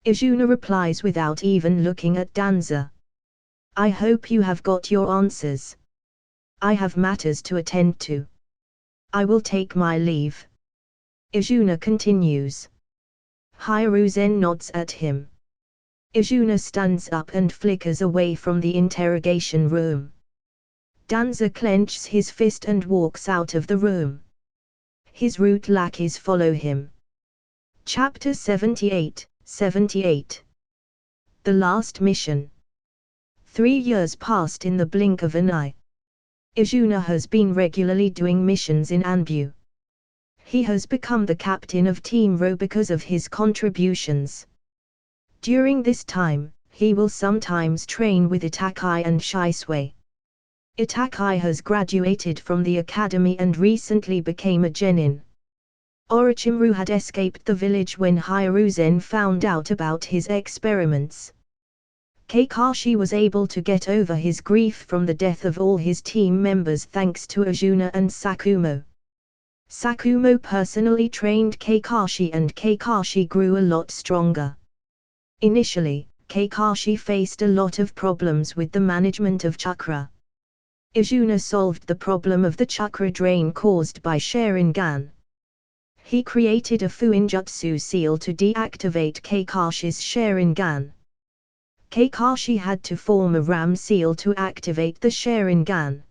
Speaker 1: Izuna replies without even looking at Danza. I hope you have got your answers. I have matters to attend to. I will take my leave. Izuna continues. Hiruzen nods at him. Izuna stands up and flickers away from the interrogation room. Danza clenches his fist and walks out of the room. His root lackeys follow him. Chapter 78. The last mission. 3 years passed in the blink of an eye. Izuna has been regularly doing missions in Anbu. He has become the captain of Team Ro because of his contributions. During this time, he will sometimes train with Itakai and Shisui. Itakai has graduated from the academy and recently became a genin. Orochimaru had escaped the village when Hiruzen found out about his experiments. Kakashi was able to get over his grief from the death of all his team members thanks to Izuna and Sakumo. Sakumo personally trained Kakashi and Kakashi grew a lot stronger. Initially, Kakashi faced a lot of problems with the management of chakra. Izuna solved the problem of the chakra drain caused by Sharingan. He created a Fuinjutsu seal to deactivate Kakashi's Sharingan. Kakashi had to form a Ram seal to activate the Sharingan.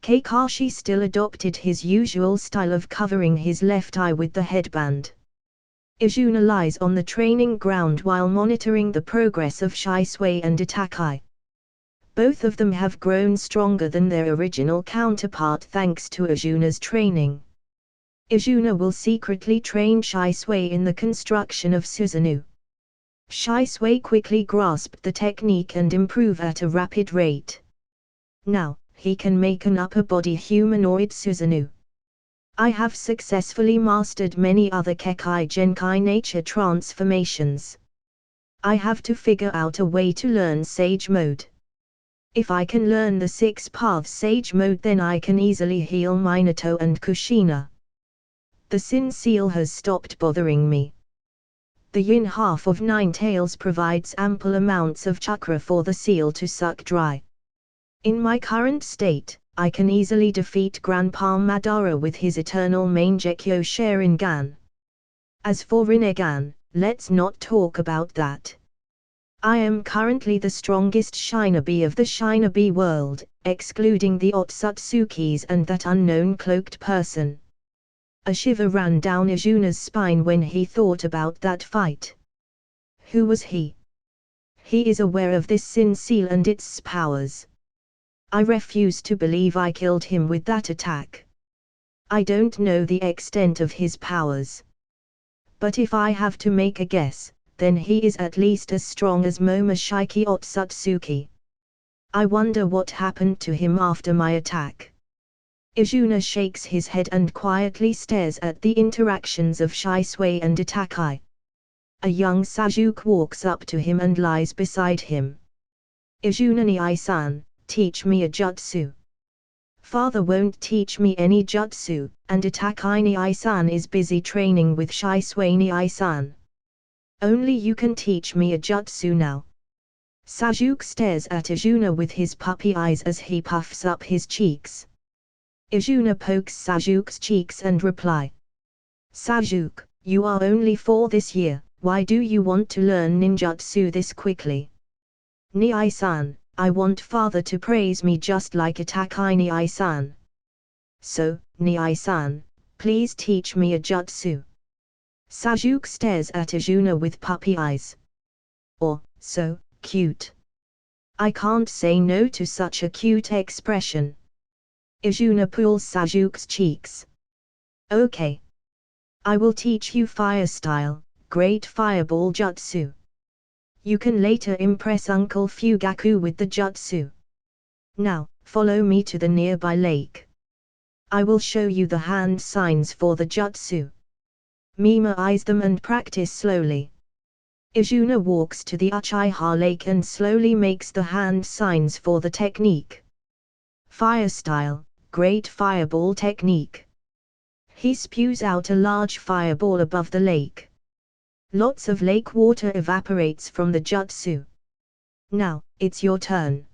Speaker 1: Kakashi still adopted his usual style of covering his left eye with the headband. Izuna lies on the training ground while monitoring the progress of Shisui and Itakai. Both of them have grown stronger than their original counterpart thanks to Izuna's training. Izuna will secretly train Shisui in the construction of Susanoo. Shisui quickly grasped the technique and improved at a rapid rate. Now, he can make an upper body humanoid Susanoo. I have successfully mastered many other Kekai Genkai nature transformations. I have to figure out a way to learn Sage Mode. If I can learn the 6 paths sage mode, then I can easily heal Minato and Kushina. The Sin Seal has stopped bothering me. The yin half of 9 tails provides ample amounts of chakra for the seal to suck dry. In my current state, I can easily defeat Grandpa Madara with his eternal Mangekyo Sharingan. As for Rinnegan, let's not talk about that. I am currently the strongest shinobi of the shinobi world, excluding the Otsutsukis and that unknown cloaked person. A shiver ran down Izuna's spine when he thought about that fight. Who was he? He is aware of this Sin Seal and its powers. I refuse to believe I killed him with that attack. I don't know the extent of his powers. But if I have to make a guess, then he is at least as strong as Momoshiki Otsutsuki. I wonder what happened to him after my attack. Izuna shakes his head and quietly stares at the interactions of Shisui and Itakai. A young Sasuke walks up to him and lies beside him. Izuna ni-san, teach me a jutsu. Father won't teach me any jutsu, and Itakai ni-san is busy training with Shisui ni-san. Only you can teach me a jutsu now. Sasuke stares at Izuna with his puppy eyes as he puffs up his cheeks. Izuna pokes Sasuke's cheeks and reply. Sasuke, you are only 4 this year, why do you want to learn ninjutsu this quickly? Ni-san, I want father to praise me just like Itakai ni-san. So, Ni-san, please teach me a jutsu. Sasuke stares at Izuna with puppy eyes. Oh, so cute. I can't say no to such a cute expression. Izuna pulls Sasuke's cheeks. Okay. I will teach you fire style, great fireball jutsu. You can later impress Uncle Fugaku with the jutsu. Now, follow me to the nearby lake. I will show you the hand signs for the jutsu. Mima eyes them and practice slowly. Izuna walks to the Uchiha lake and slowly makes the hand signs for the technique. Fire style, great fireball technique. He spews out a large fireball above the lake. Lots of lake water evaporates from the jutsu. Now, it's your turn.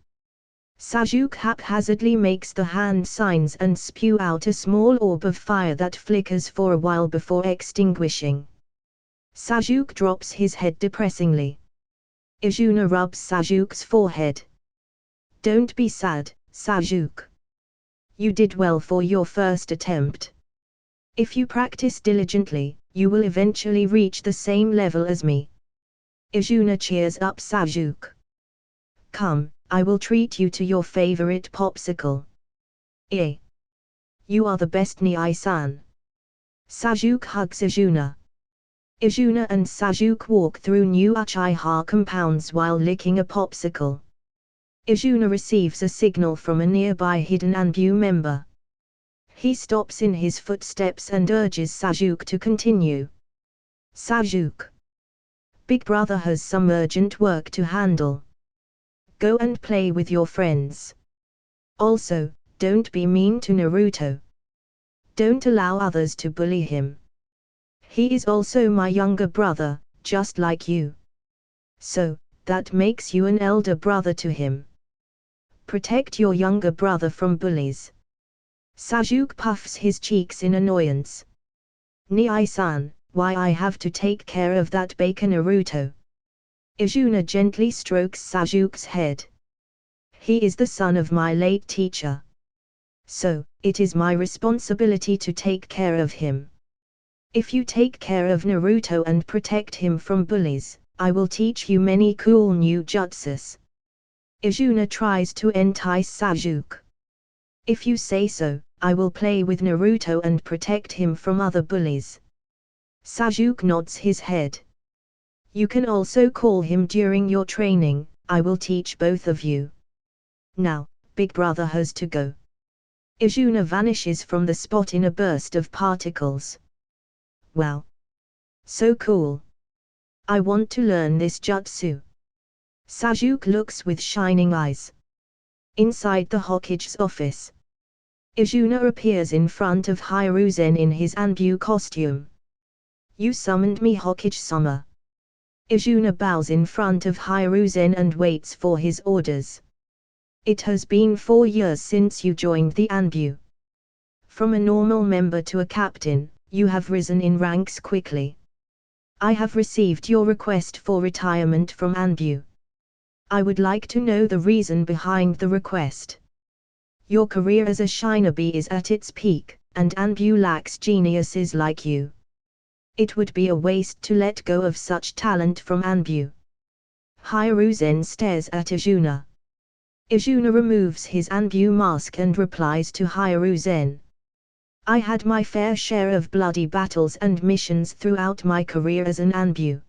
Speaker 1: Sasuke haphazardly makes the hand signs and spew out a small orb of fire that flickers for a while before extinguishing. Sasuke drops his head depressingly. Izuna rubs Sasuke's forehead. Don't be sad, Sasuke. You did well for your first attempt. If you practice diligently, you will eventually reach the same level as me. Izuna cheers up Sasuke. Come, I will treat you to your favorite popsicle. Eh? You are the best, Ni-san. Sasuke hugs Izuna. Izuna and Sasuke walk through new Uchiha compounds while licking a popsicle. Izuna receives a signal from a nearby hidden Anbu member. He stops in his footsteps and urges Sasuke to continue. Sasuke. Big brother has some urgent work to handle. Go and play with your friends. Also, don't be mean to Naruto. Don't allow others to bully him. He is also my younger brother, just like you. So, that makes you an elder brother to him. Protect your younger brother from bullies. Sasuke puffs his cheeks in annoyance. Ni-san, why I have to take care of that baker Naruto? Izuna gently strokes Sasuke's head. He is the son of my late teacher. So, it is my responsibility to take care of him. If you take care of Naruto and protect him from bullies, I will teach you many cool new jutsus. Izuna tries to entice Sasuke. If you say so, I will play with Naruto and protect him from other bullies. Sasuke nods his head. You can also call him during your training, I will teach both of you. Now, big brother has to go. Izuna vanishes from the spot in a burst of particles. Wow! So cool! I want to learn this jutsu. Sasuke looks with shining eyes. Inside the Hokage's office, Izuna appears in front of Hiruzen in his Anbu costume. You summoned me, Hokage-sama. Izuna bows in front of Hiruzen and waits for his orders. It has been 4 years since you joined the Anbu. From a normal member to a captain, you have risen in ranks quickly. I have received your request for retirement from Anbu. I would like to know the reason behind the request. Your career as a shinobi is at its peak, and Anbu lacks geniuses like you. It would be a waste to let go of such talent from Anbu. Hiruzen stares at Izuna. Izuna removes his Anbu mask and replies to Hiruzen. I had my fair share of bloody battles and missions throughout my career as an Anbu.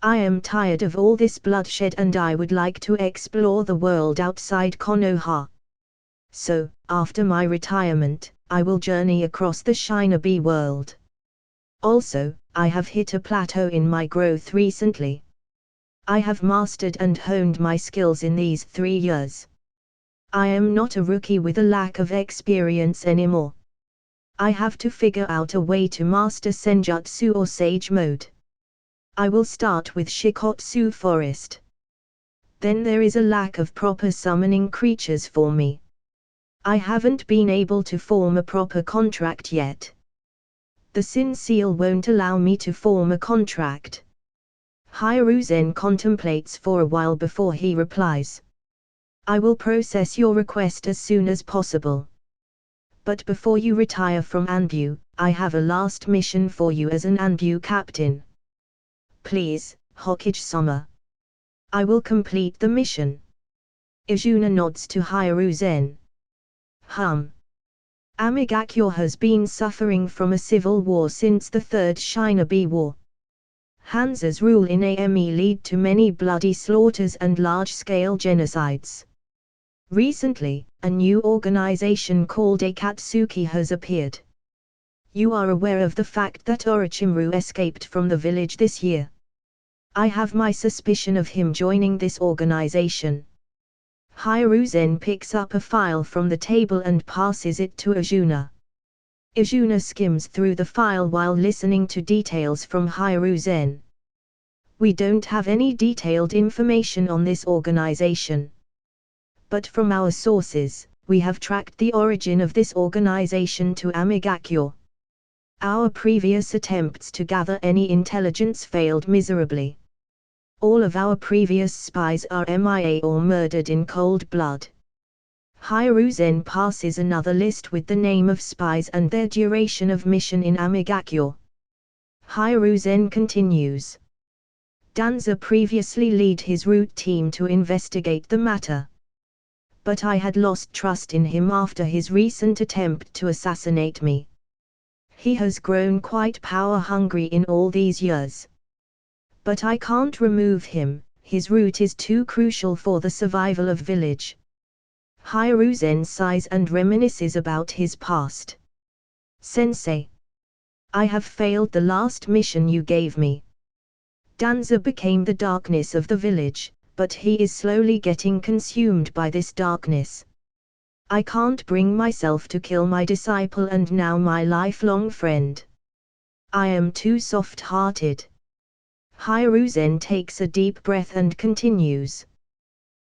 Speaker 1: I am tired of all this bloodshed and I would like to explore the world outside Konoha. So, after my retirement, I will journey across the shinobi world. Also, I have hit a plateau in my growth recently. I have mastered and honed my skills in these 3 years. I am not a rookie with a lack of experience anymore. I have to figure out a way to master Senjutsu or Sage Mode. I will start with Shikotsu Forest. Then there is a lack of proper summoning creatures for me. I haven't been able to form a proper contract yet. The Sin Seal won't allow me to form a contract. Hiruzen contemplates for a while before he replies. I will process your request as soon as possible. But before you retire from Anbu, I have a last mission for you as an Anbu captain. Please, Hokage-sama. I will complete the mission. Izuna nods to Hiruzen. Amigakure has been suffering from a civil war since the Third Shinobi War. Hanza's rule in AME lead to many bloody slaughters and large-scale genocides. Recently, a new organization called Akatsuki has appeared. You are aware of the fact that Orochimaru escaped from the village this year. I have my suspicion of him joining this organization. Hiruzen picks up a file from the table and passes it to Izuna. Izuna skims through the file while listening to details from Hiruzen. We don't have any detailed information on this organization. But from our sources, we have tracked the origin of this organization to Amigakure. Our previous attempts to gather any intelligence failed miserably. All of our previous spies are MIA or murdered in cold blood. Hiruzen passes another list with the name of spies and their duration of mission in Amigakure. Hiruzen continues. Danza previously led his route team to investigate the matter. But I had lost trust in him after his recent attempt to assassinate me. He has grown quite power-hungry in all these years. But I can't remove him, his route is too crucial for the survival of village. Hiruzen sighs and reminisces about his past. Sensei. I have failed the last mission you gave me. Danza became the darkness of the village, but he is slowly getting consumed by this darkness. I can't bring myself to kill my disciple and now my lifelong friend. I am too soft-hearted. Hiruzen takes a deep breath and continues.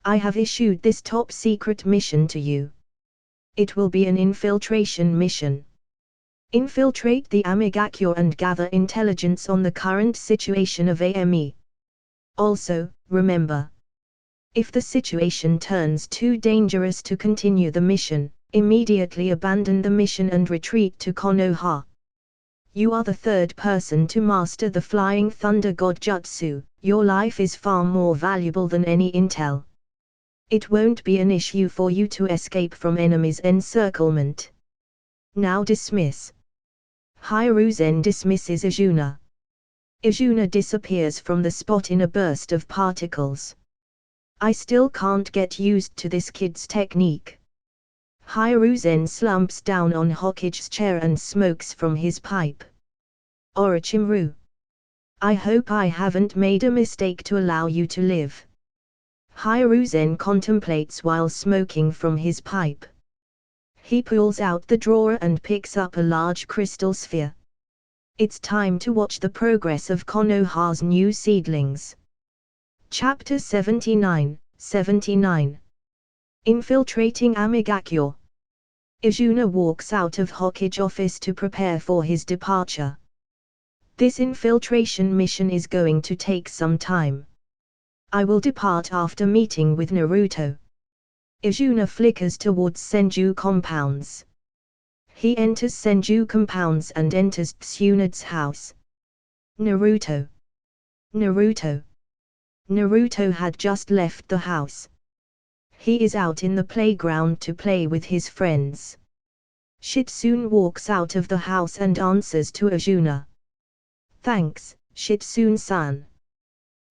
Speaker 1: I have issued this top-secret mission to you. It will be an infiltration mission. Infiltrate the Amigakure and gather intelligence on the current situation of AME. Also, remember. If the situation turns too dangerous to continue the mission, immediately abandon the mission and retreat to Konoha. You are the third person to master the Flying Thunder God Jutsu, your life is far more valuable than any intel. It won't be an issue for you to escape from enemies' encirclement. Now dismiss. Hiruzen dismisses Izuna. Izuna disappears from the spot in a burst of particles. I still can't get used to this kid's technique. Hiruzen slumps down on Hokage's chair and smokes from his pipe. Orochimaru. I hope I haven't made a mistake to allow you to live. Hiruzen contemplates while smoking from his pipe. He pulls out the drawer and picks up a large crystal sphere. It's time to watch the progress of Konoha's new seedlings. Chapter 79, 79. Infiltrating Amigakure. Izuna walks out of Hokage office to prepare for his departure. This infiltration mission is going to take some time. I will depart after meeting with Naruto. Izuna flickers towards Senju compounds. He enters Senju compounds and enters Tsunade's house. Naruto. Naruto. Naruto had just left the house. He is out in the playground to play with his friends. Shitsune walks out of the house and answers to Izuna. Thanks, Shitsune-san.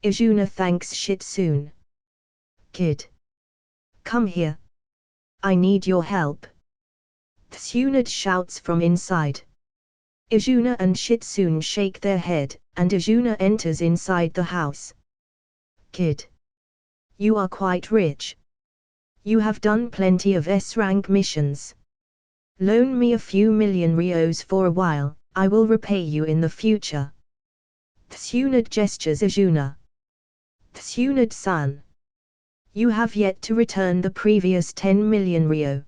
Speaker 1: Izuna thanks Shitsune. Kid. Come here. I need your help. Tsunade shouts from inside. Izuna and Shitsune shake their head, and Izuna enters inside the house. Kid. You are quite rich. You have done plenty of S-rank missions. Loan me a few million ryos for a while, I will repay you in the future. Tsunade gestures Izuna. Tsunade-san. You have yet to return the previous 10 million ryo.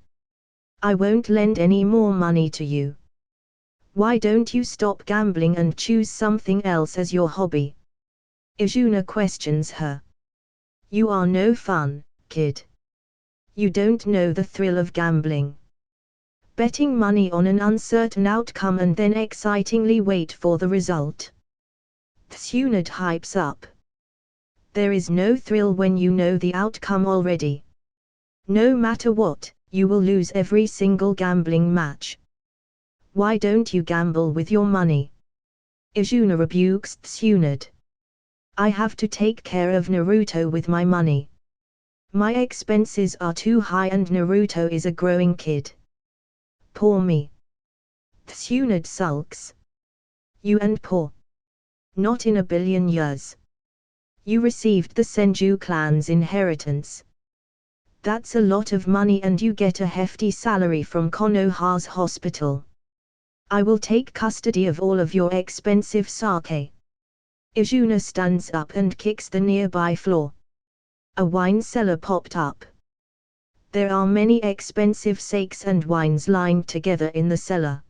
Speaker 1: I won't lend any more money to you. Why don't you stop gambling and choose something else as your hobby? Izuna questions her. You are no fun, kid. You don't know the thrill of gambling. Betting money on an uncertain outcome and then excitingly wait for the result. Tsunade hypes up. There is no thrill when you know the outcome already. No matter what, you will lose every single gambling match. Why don't you gamble with your money? Izuna rebukes Tsunade. I have to take care of Naruto with my money. My expenses are too high and Naruto is a growing kid. Poor me. Tsunade sulks. You and poor. Not in a billion years. You received the Senju clan's inheritance. That's a lot of money and you get a hefty salary from Konoha's hospital. I will take custody of all of your expensive sake. Izuna stands up and kicks the nearby floor. A wine cellar popped up. There are many expensive sakes and wines lined together in the cellar.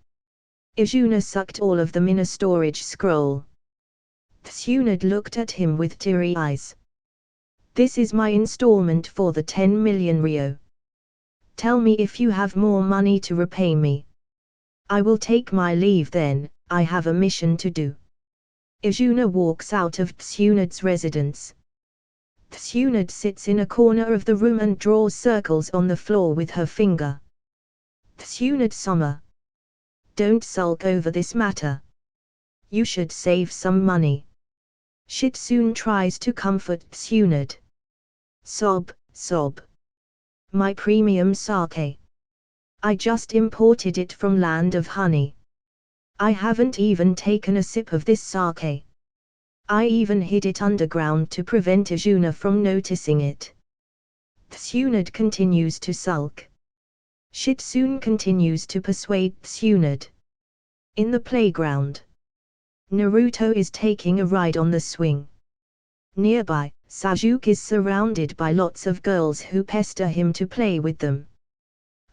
Speaker 1: Izuna sucked all of them in a storage scroll. Tsunade looked at him with teary eyes. This is my installment for the 10 million ryo. Tell me if you have more money to repay me. I will take my leave then, I have a mission to do. Izuna walks out of Tsunade's residence. Tsunade sits in a corner of the room and draws circles on the floor with her finger. Tsunade-sama. Don't sulk over this matter. You should save some money. Shitsune tries to comfort Tsunade. Sob, sob. My premium sake. I just imported it from Land of Honey. I haven't even taken a sip of this sake. I even hid it underground to prevent Izuna from noticing it. Tsunade continues to sulk. Shitsune continues to persuade Tsunade. In the playground. Naruto is taking a ride on the swing. Nearby, Sasuke is surrounded by lots of girls who pester him to play with them.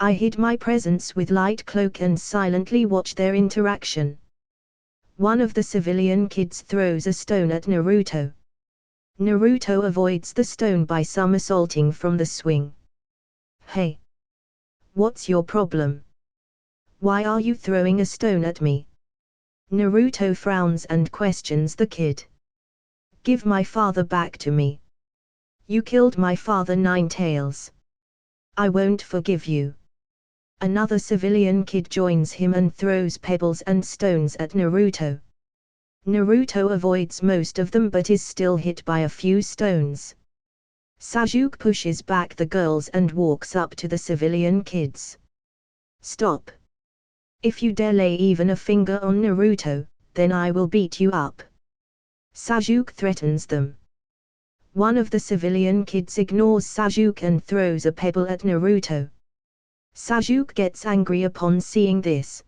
Speaker 1: I hid my presence with light cloak and silently watch their interaction. One of the civilian kids throws a stone at Naruto. Naruto avoids the stone by somersaulting from the swing. Hey! What's your problem? Why are you throwing a stone at me? Naruto frowns and questions the kid. Give my father back to me. You killed my father, Nine Tails. I won't forgive you. Another civilian kid joins him and throws pebbles and stones at Naruto. Naruto avoids most of them but is still hit by a few stones. Sasuke pushes back the girls and walks up to the civilian kids. Stop. If you dare lay even a finger on Naruto, then I will beat you up. Sasuke threatens them. One of the civilian kids ignores Sasuke and throws a pebble at Naruto. Sasuke gets angry upon seeing this.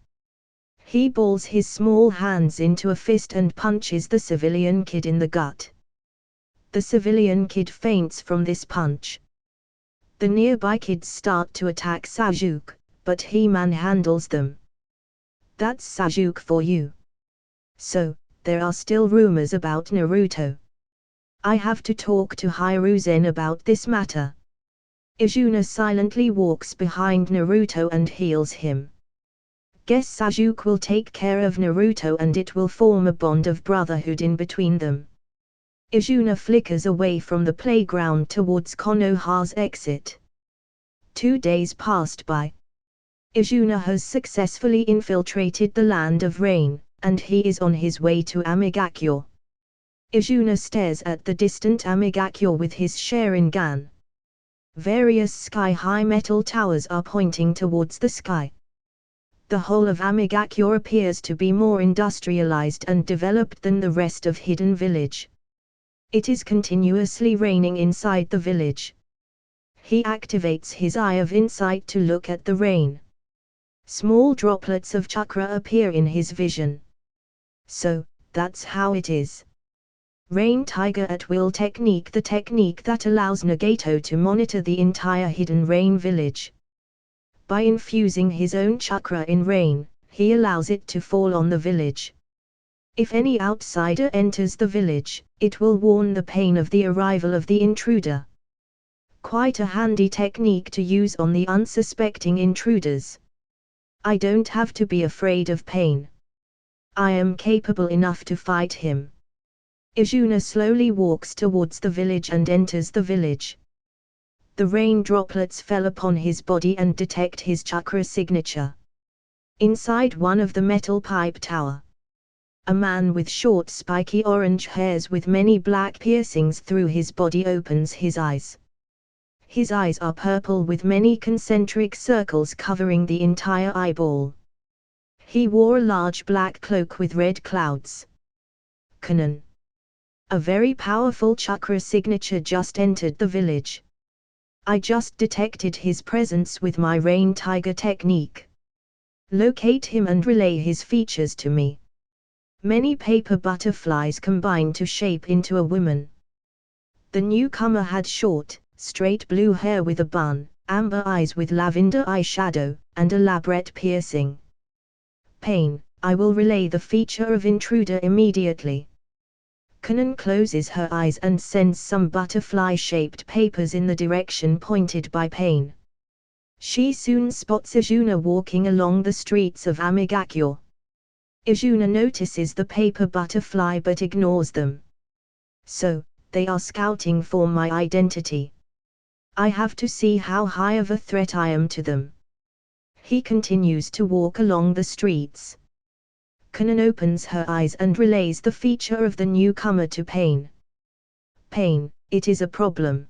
Speaker 1: He balls his small hands into a fist and punches the civilian kid in the gut. The civilian kid faints from this punch. The nearby kids start to attack Sasuke, but he manhandles them. That's Sasuke for you. So, there are still rumors about Naruto. I have to talk to Hiruzen about this matter. Izuna silently walks behind Naruto and heals him. Guess Sasuke will take care of Naruto and it will form a bond of brotherhood in between them. Izuna flickers away from the playground towards Konoha's exit. 2 days passed by. Izuna has successfully infiltrated the Land of Rain, and he is on his way to Amigakure. Izuna stares at the distant Amigakure with his Sharingan. Various sky-high metal towers are pointing towards the sky. The whole of Amigakure appears to be more industrialized and developed than the rest of Hidden Village. It is continuously raining inside the village. He activates his Eye of Insight to look at the rain. Small droplets of chakra appear in his vision. So, that's how it is. Rain Tiger at Will technique, the technique that allows Nagato to monitor the entire Hidden Rain village. By infusing his own chakra in rain, he allows it to fall on the village. If any outsider enters the village, it will warn the pain of the arrival of the intruder. Quite a handy technique to use on the unsuspecting intruders. I don't have to be afraid of pain. I am capable enough to fight him. Izuna slowly walks towards the village and enters the village. The rain droplets fell upon his body and detect his chakra signature. Inside one of the metal pipe tower, a man with short spiky orange hairs with many black piercings through his body opens his eyes. His eyes are purple with many concentric circles covering the entire eyeball. He wore a large black cloak with red clouds. Canon. A very powerful chakra signature just entered the village. I just detected his presence with my Rain Tiger technique. Locate him and relay his features to me. Many paper butterflies combine to shape into a woman. The newcomer had short, straight blue hair with a bun, amber eyes with lavender eyeshadow, and elaborate piercing. Pain, I will relay the feature of intruder immediately. Canon closes her eyes and sends some butterfly-shaped papers in the direction pointed by Pain. She soon spots Izuna walking along the streets of Amigakure. Izuna notices the paper butterfly but ignores them. So, they are scouting for my identity. I have to see how high of a threat I am to them. He continues to walk along the streets. Canon opens her eyes and relays the feature of the newcomer to Pain. Pain, it is a problem.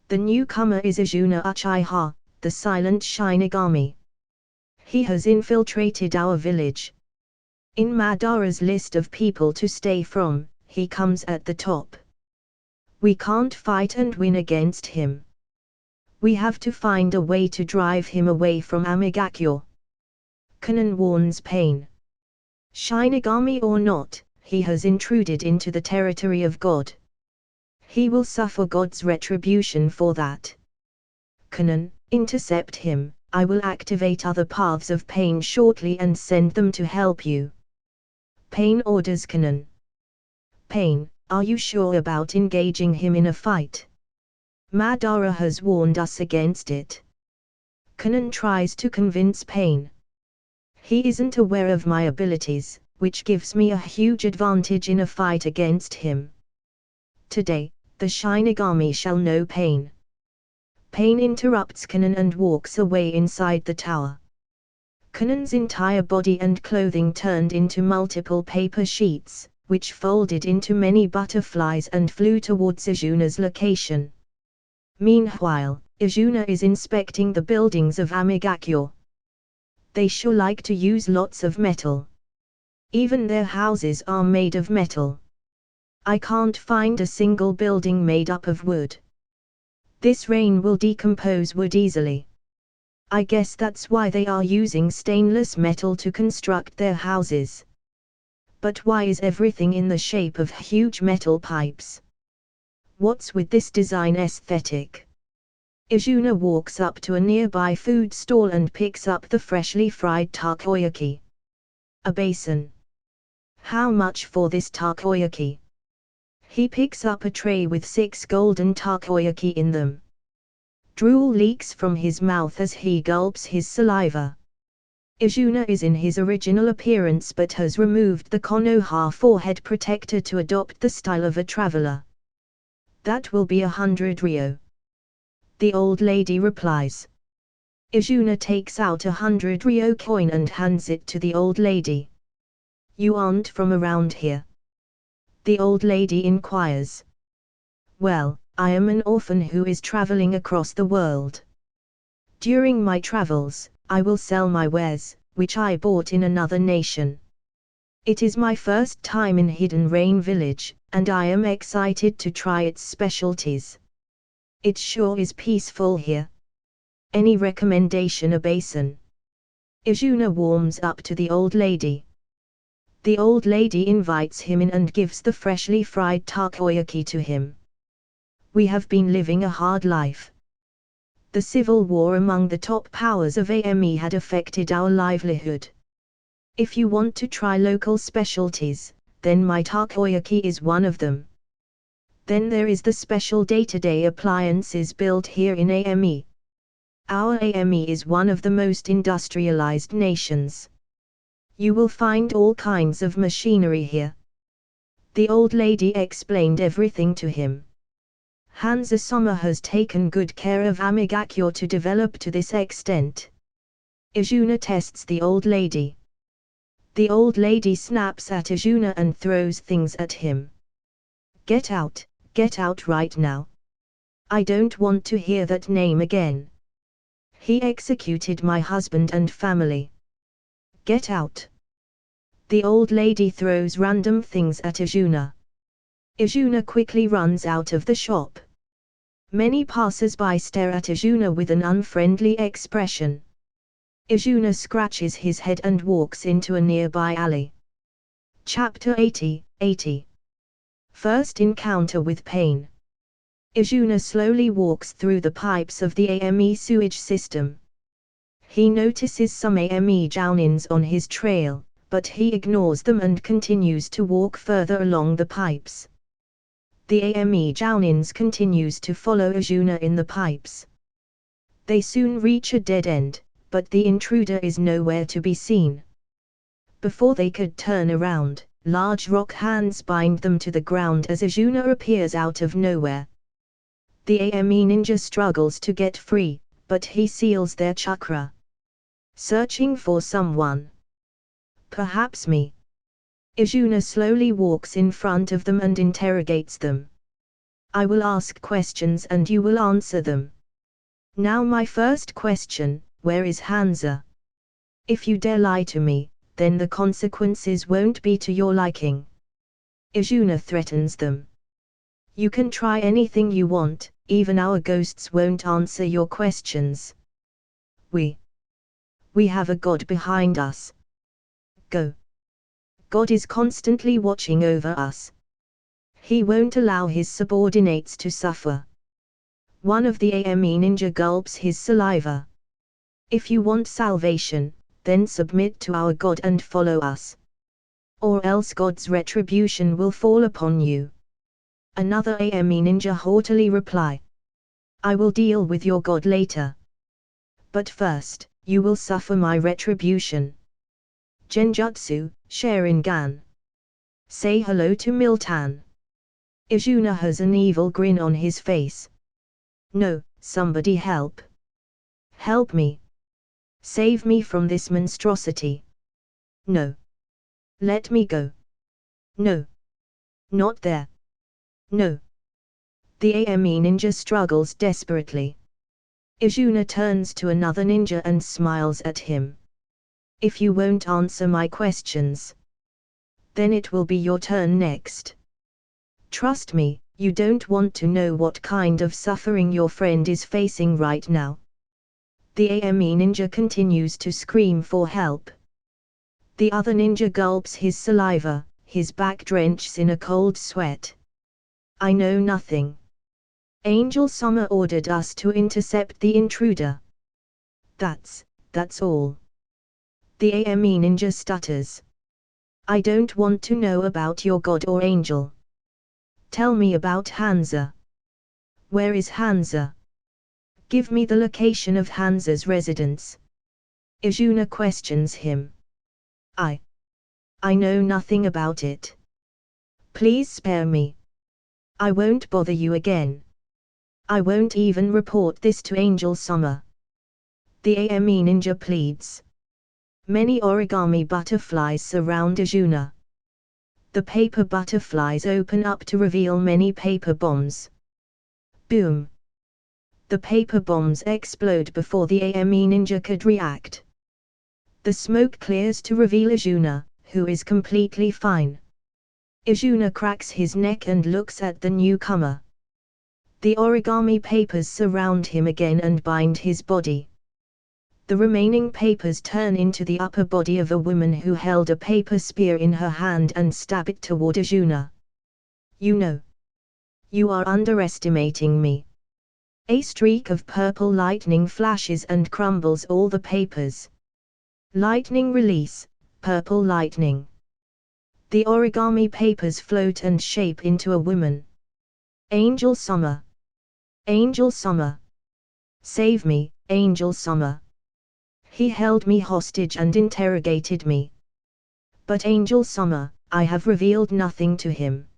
Speaker 1: The newcomer is Izuna Uchiha, the silent Shinigami. He has infiltrated our village. In Madara's list of people to stay from, he comes at the top. We can't fight and win against him. We have to find a way to drive him away from Amigakure. Canon warns Pain. Shinigami or not, he has intruded into the territory of God. He will suffer God's retribution for that. Canon, intercept him. I will activate other paths of Pain shortly and send them to help you. Pain orders Canon. Pain, are you sure about engaging him in a fight? Madara has warned us against it. Canon tries to convince Pain. He isn't aware of my abilities, which gives me a huge advantage in a fight against him. Today, the Shinigami shall know Pain. Pain interrupts Canon and walks away inside the tower. Canon's entire body and clothing turned into multiple paper sheets, which folded into many butterflies and flew towards Izuna's location. Meanwhile, Izuna is inspecting the buildings of Amigakure. They sure like to use lots of metal. Even their houses are made of metal. I can't find a single building made up of wood. This rain will decompose wood easily. I guess that's why they are using stainless metal to construct their houses. But why is everything in the shape of huge metal pipes? What's with this design aesthetic? Izuna walks up to a nearby food stall and picks up the freshly fried takoyaki. A basin. How much for this takoyaki? He picks up a tray with 6 golden takoyaki in them. Drool leaks from his mouth as he gulps his saliva. Izuna is in his original appearance but has removed the Konoha forehead protector to adopt the style of a traveler. That will be 100 ryo. The old lady replies. Izuna takes out 100 ryo coin and hands it to the old lady. You aren't from around here? The old lady inquires. Well, I am an orphan who is traveling across the world. During my travels, I will sell my wares, which I bought in another nation. It is my first time in Hidden Rain Village, and I am excited to try its specialties. It sure is peaceful here. Any recommendation? A basin? Izuna warms up to the old lady. The old lady invites him in and gives the freshly fried takoyaki to him. We have been living a hard life. The civil war among the top powers of AME had affected our livelihood. If you want to try local specialties, then my takoyaki is one of them. Then there is the special day-to-day appliances built here in AME. Our AME is one of the most industrialized nations. You will find all kinds of machinery here. The old lady explained everything to him. Hansa Sommer has taken good care of Amigakure to develop to this extent. Izuna tests the old lady. The old lady snaps at Izuna and throws things at him. Get out right now. I don't want to hear that name again. He executed my husband and family. Get out. The old lady throws random things at Izuna. Izuna quickly runs out of the shop. Many passers-by stare at Izuna with an unfriendly expression. Izuna scratches his head and walks into a nearby alley. Chapter 80. First encounter with pain. Izuna slowly walks through the pipes of the AME sewage system. He notices some AME jounins on his trail, but he ignores them and continues to walk further along the pipes. The AME jounins continues to follow Izuna in the pipes. They soon reach a dead end, but the intruder is nowhere to be seen. Before they could turn around, large rock hands bind them to the ground as Izuna appears out of nowhere. The AME ninja struggles to get free, but he seals their chakra. Searching for someone. Perhaps me. Izuna slowly walks in front of them and interrogates them. I will ask questions and you will answer them. Now my first question, where is Hansa? If you dare lie to me, then the consequences won't be to your liking. Izuna threatens them. You can try anything you want, even our ghosts won't answer your questions. We have a god behind us. Go. God is constantly watching over us. He won't allow his subordinates to suffer. One of the AME ninja gulps his saliva. If you want salvation, then submit to our God and follow us. Or else God's retribution will fall upon you. Another AME ninja haughtily reply. I will deal with your God later. But first, you will suffer my retribution. Genjutsu, Sharingan. Say hello to Miltan. Izuna has an evil grin on his face. No, somebody help. Help me. Save me from this monstrosity. No. Let me go. No. Not there. No. The AME ninja struggles desperately. Izuna turns to another ninja and smiles at him. If you won't answer my questions, then it will be your turn next. Trust me, you don't want to know what kind of suffering your friend is facing right now. The AME ninja continues to scream for help. The other ninja gulps his saliva, his back drenches in a cold sweat. I know nothing. Angel Summer ordered us to intercept the intruder. That's all. The AME ninja stutters. I don't want to know about your god or angel. Tell me about Hansa. Where is Hansa? Give me the location of Hansa's residence. Izuna questions him. I know nothing about it. Please spare me. I won't bother you again. I won't even report this to Angel Summer. The AME ninja pleads. Many origami butterflies surround Izuna. The paper butterflies open up to reveal many paper bombs. Boom! The paper bombs explode before the AME ninja could react. The smoke clears to reveal Izuna, who is completely fine. Izuna cracks his neck and looks at the newcomer. The origami papers surround him again and bind his body. The remaining papers turn into the upper body of a woman who held a paper spear in her hand and stab it toward Izuna. You know. You are underestimating me. A streak of purple lightning flashes and crumbles all the papers. Lightning release, purple lightning. The origami papers float and shape into a woman. Angel Summer. Angel Summer. Save me, Angel Summer. He held me hostage and interrogated me. But Angel Summer, I have revealed nothing to him.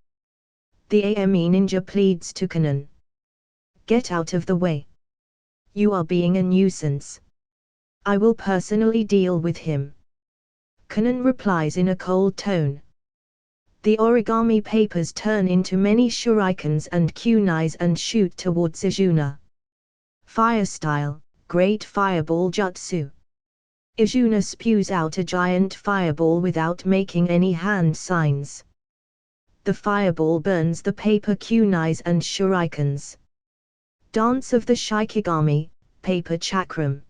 Speaker 1: The AME ninja pleads to Canon. Get out of the way. You are being a nuisance. I will personally deal with him. Canon replies in a cold tone. The origami papers turn into many shurikens and kunais and shoot towards Izuna. Fire style, great fireball jutsu. Izuna spews out a giant fireball without making any hand signs. The fireball burns the paper kunais and shurikens. Dance of the Shikigami, paper chakram.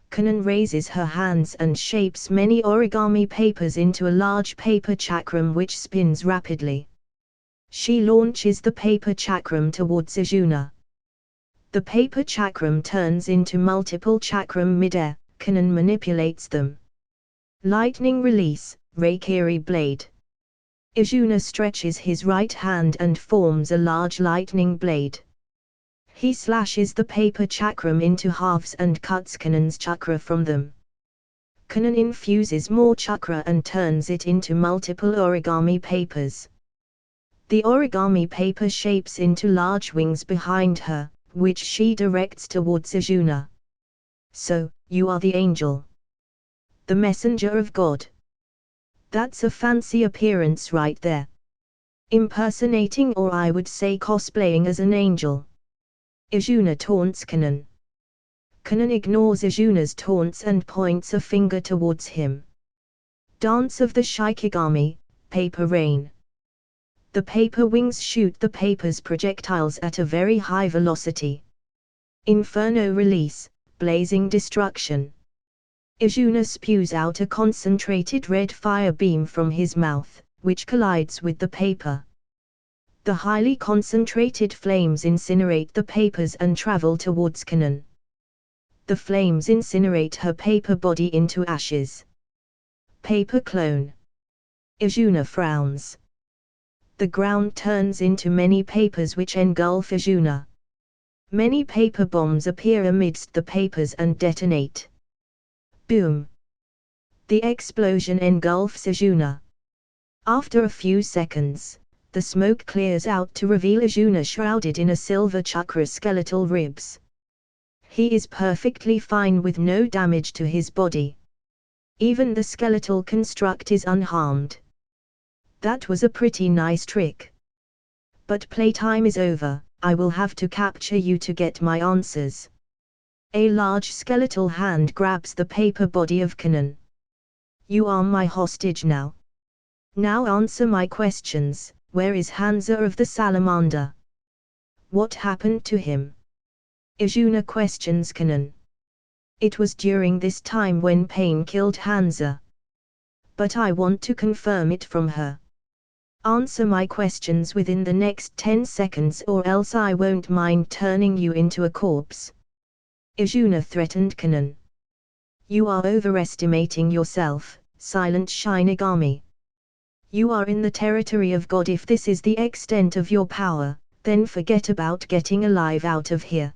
Speaker 1: Canon raises her hands and shapes many origami papers into a large paper chakram which spins rapidly. She launches the paper chakram towards Izuna. The paper chakram turns into multiple chakram midair. Canon manipulates them. Lightning release, Reikiri blade. Izuna stretches his right hand and forms a large lightning blade. He slashes the paper chakram into halves and cuts Canon's chakra from them. Canon infuses more chakra and turns it into multiple origami papers. The origami paper shapes into large wings behind her, which she directs towards Izuna. So, you are the angel. The messenger of God. That's a fancy appearance right there. Impersonating, or I would say cosplaying as an angel. Izuna taunts Canon. Canon ignores Izuna's taunts and points a finger towards him. Dance of the Shikigami, paper rain. The paper wings shoot the paper's projectiles at a very high velocity. Inferno release, blazing destruction. Izuna spews out a concentrated red fire beam from his mouth, which collides with the paper. The highly concentrated flames incinerate the papers and travel towards Canon. The flames incinerate her paper body into ashes. Paper clone. Izuna frowns. The ground turns into many papers which engulf Izuna. Many paper bombs appear amidst the papers and detonate. Boom! The explosion engulfs Izuna. After a few seconds, the smoke clears out to reveal Izuna shrouded in a silver chakra skeletal ribs. He is perfectly fine with no damage to his body. Even the skeletal construct is unharmed. That was a pretty nice trick. But playtime is over, I will have to capture you to get my answers. A large skeletal hand grabs the paper body of Canon. You are my hostage now. Now answer my questions, Where is Hansa of the Salamander? What happened to him? Izuna questions Canon. It was during this time when Pain killed Hansa. But I want to confirm it from her. Answer my questions within the next 10 seconds or else I won't mind turning you into a corpse. Izuna threatened Canon. You are overestimating yourself, Silent Shinigami. You are in the territory of God. If this is the extent of your power, then forget about getting alive out of here.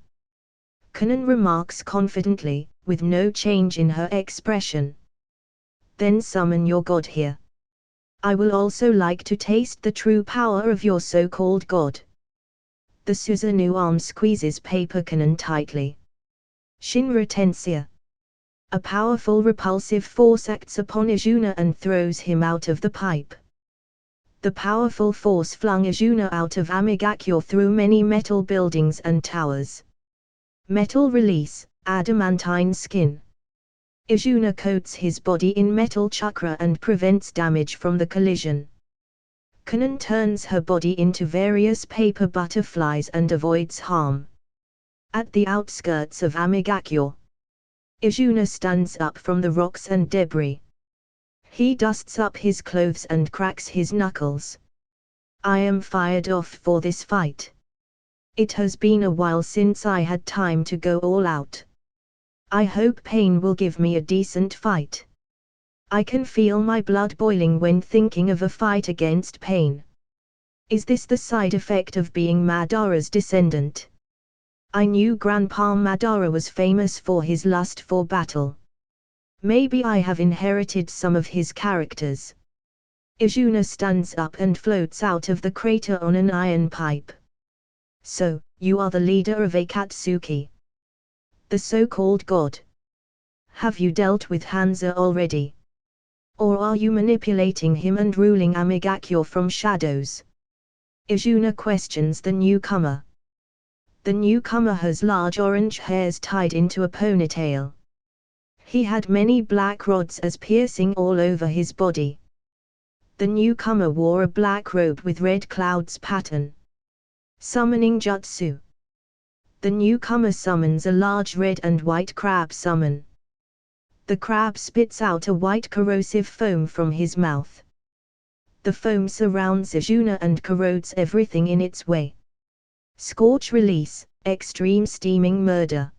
Speaker 1: Canon remarks confidently, with no change in her expression. Then summon your God here. I will also like to taste the true power of your so-called God. The Susanoo arm squeezes Paper Canon tightly. Shinra Tensei. A powerful repulsive force acts upon Izuna and throws him out of the pipe. The powerful force flung Izuna out of Amigakure through many metal buildings and towers. Metal release, adamantine skin. Izuna coats his body in metal chakra and prevents damage from the collision. Canon turns her body into various paper butterflies and avoids harm. At the outskirts of Amigakure, Izuna stands up from the rocks and debris. He dusts up his clothes and cracks his knuckles. I am fired off for this fight. It has been a while since I had time to go all out. I hope Pain will give me a decent fight. I can feel my blood boiling when thinking of a fight against Pain. Is this the side effect of being Madara's descendant? I knew Grandpa Madara was famous for his lust for battle. Maybe I have inherited some of his characters. Izuna stands up and floats out of the crater on an iron pipe. So, you are the leader of Akatsuki. The so-called God. Have you dealt with Hansa already? Or are you manipulating him and ruling Amigakure from shadows? Izuna questions the newcomer. The newcomer has large orange hairs tied into a ponytail. He had many black rods as piercing all over his body. The newcomer wore a black robe with red clouds pattern. Summoning Jutsu. The newcomer summons a large red and white crab summon. The crab spits out a white corrosive foam from his mouth. The foam surrounds Izuna and corrodes everything in its way. Scorch release, extreme steaming murder.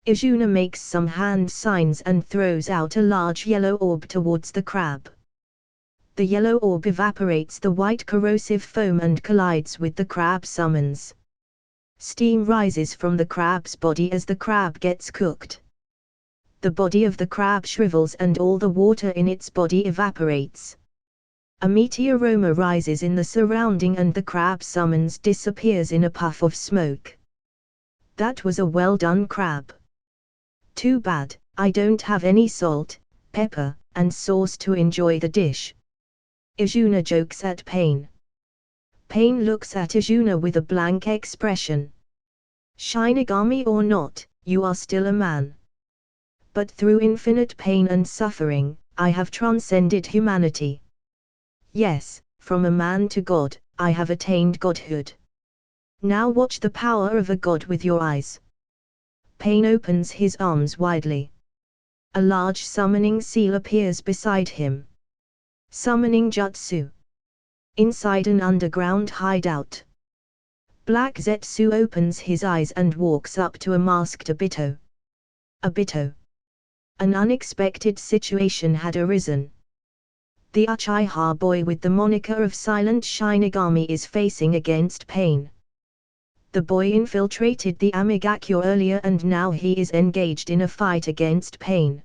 Speaker 1: Izuna makes some hand signs and throws out a large yellow orb towards the crab. The yellow orb evaporates the white corrosive foam and collides with the crab summons. Steam rises from the crab's body as the crab gets cooked. The body of the crab shrivels and all the water in its body evaporates. A meaty aroma rises in the surrounding and the crab summons disappears in a puff of smoke. That was a well-done crab. Too bad, I don't have any salt, pepper, and sauce to enjoy the dish. Izuna jokes at Pain. Pain looks at Izuna with a blank expression. Shinigami or not, you are still a man. But through infinite pain and suffering, I have transcended humanity. Yes, from a man to God, I have attained godhood. Now watch the power of a god with your eyes. Pain opens his arms widely. A large summoning seal appears beside him. Summoning Jutsu. Inside an underground hideout. Black Zetsu opens his eyes and walks up to a masked Obito. Obito. An unexpected situation had arisen. The Uchiha boy with the moniker of Silent Shinigami is facing against Pain. The boy infiltrated the Amigakure earlier and now he is engaged in a fight against Pain.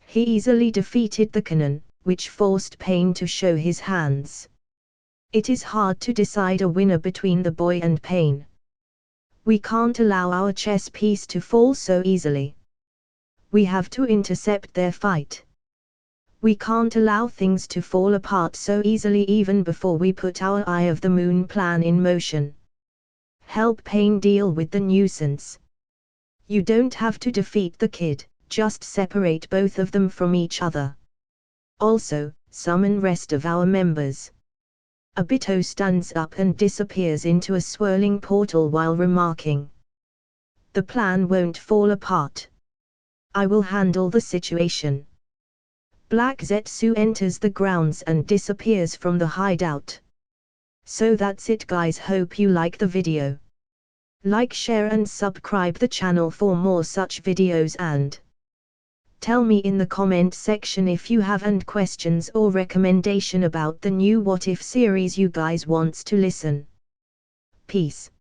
Speaker 1: He easily defeated the canon, which forced Pain to show his hands. It is hard to decide a winner between the boy and Pain. We can't allow our chess piece to fall so easily. We have to intercept their fight. We can't allow things to fall apart so easily even before we put our Eye of the Moon plan in motion. Help Pain deal with the nuisance. You don't have to defeat the kid, just separate both of them from each other. Also, summon rest of our members. Obito stands up and disappears into a swirling portal while remarking, "The plan won't fall apart. I will handle the situation." Black Zetsu enters the grounds and disappears from the hideout. So that's it guys, hope you like the video. Like, share and subscribe the channel for more such videos, and tell me in the comment section if you have any questions or recommendation about the new What If series you guys wants to listen. Peace.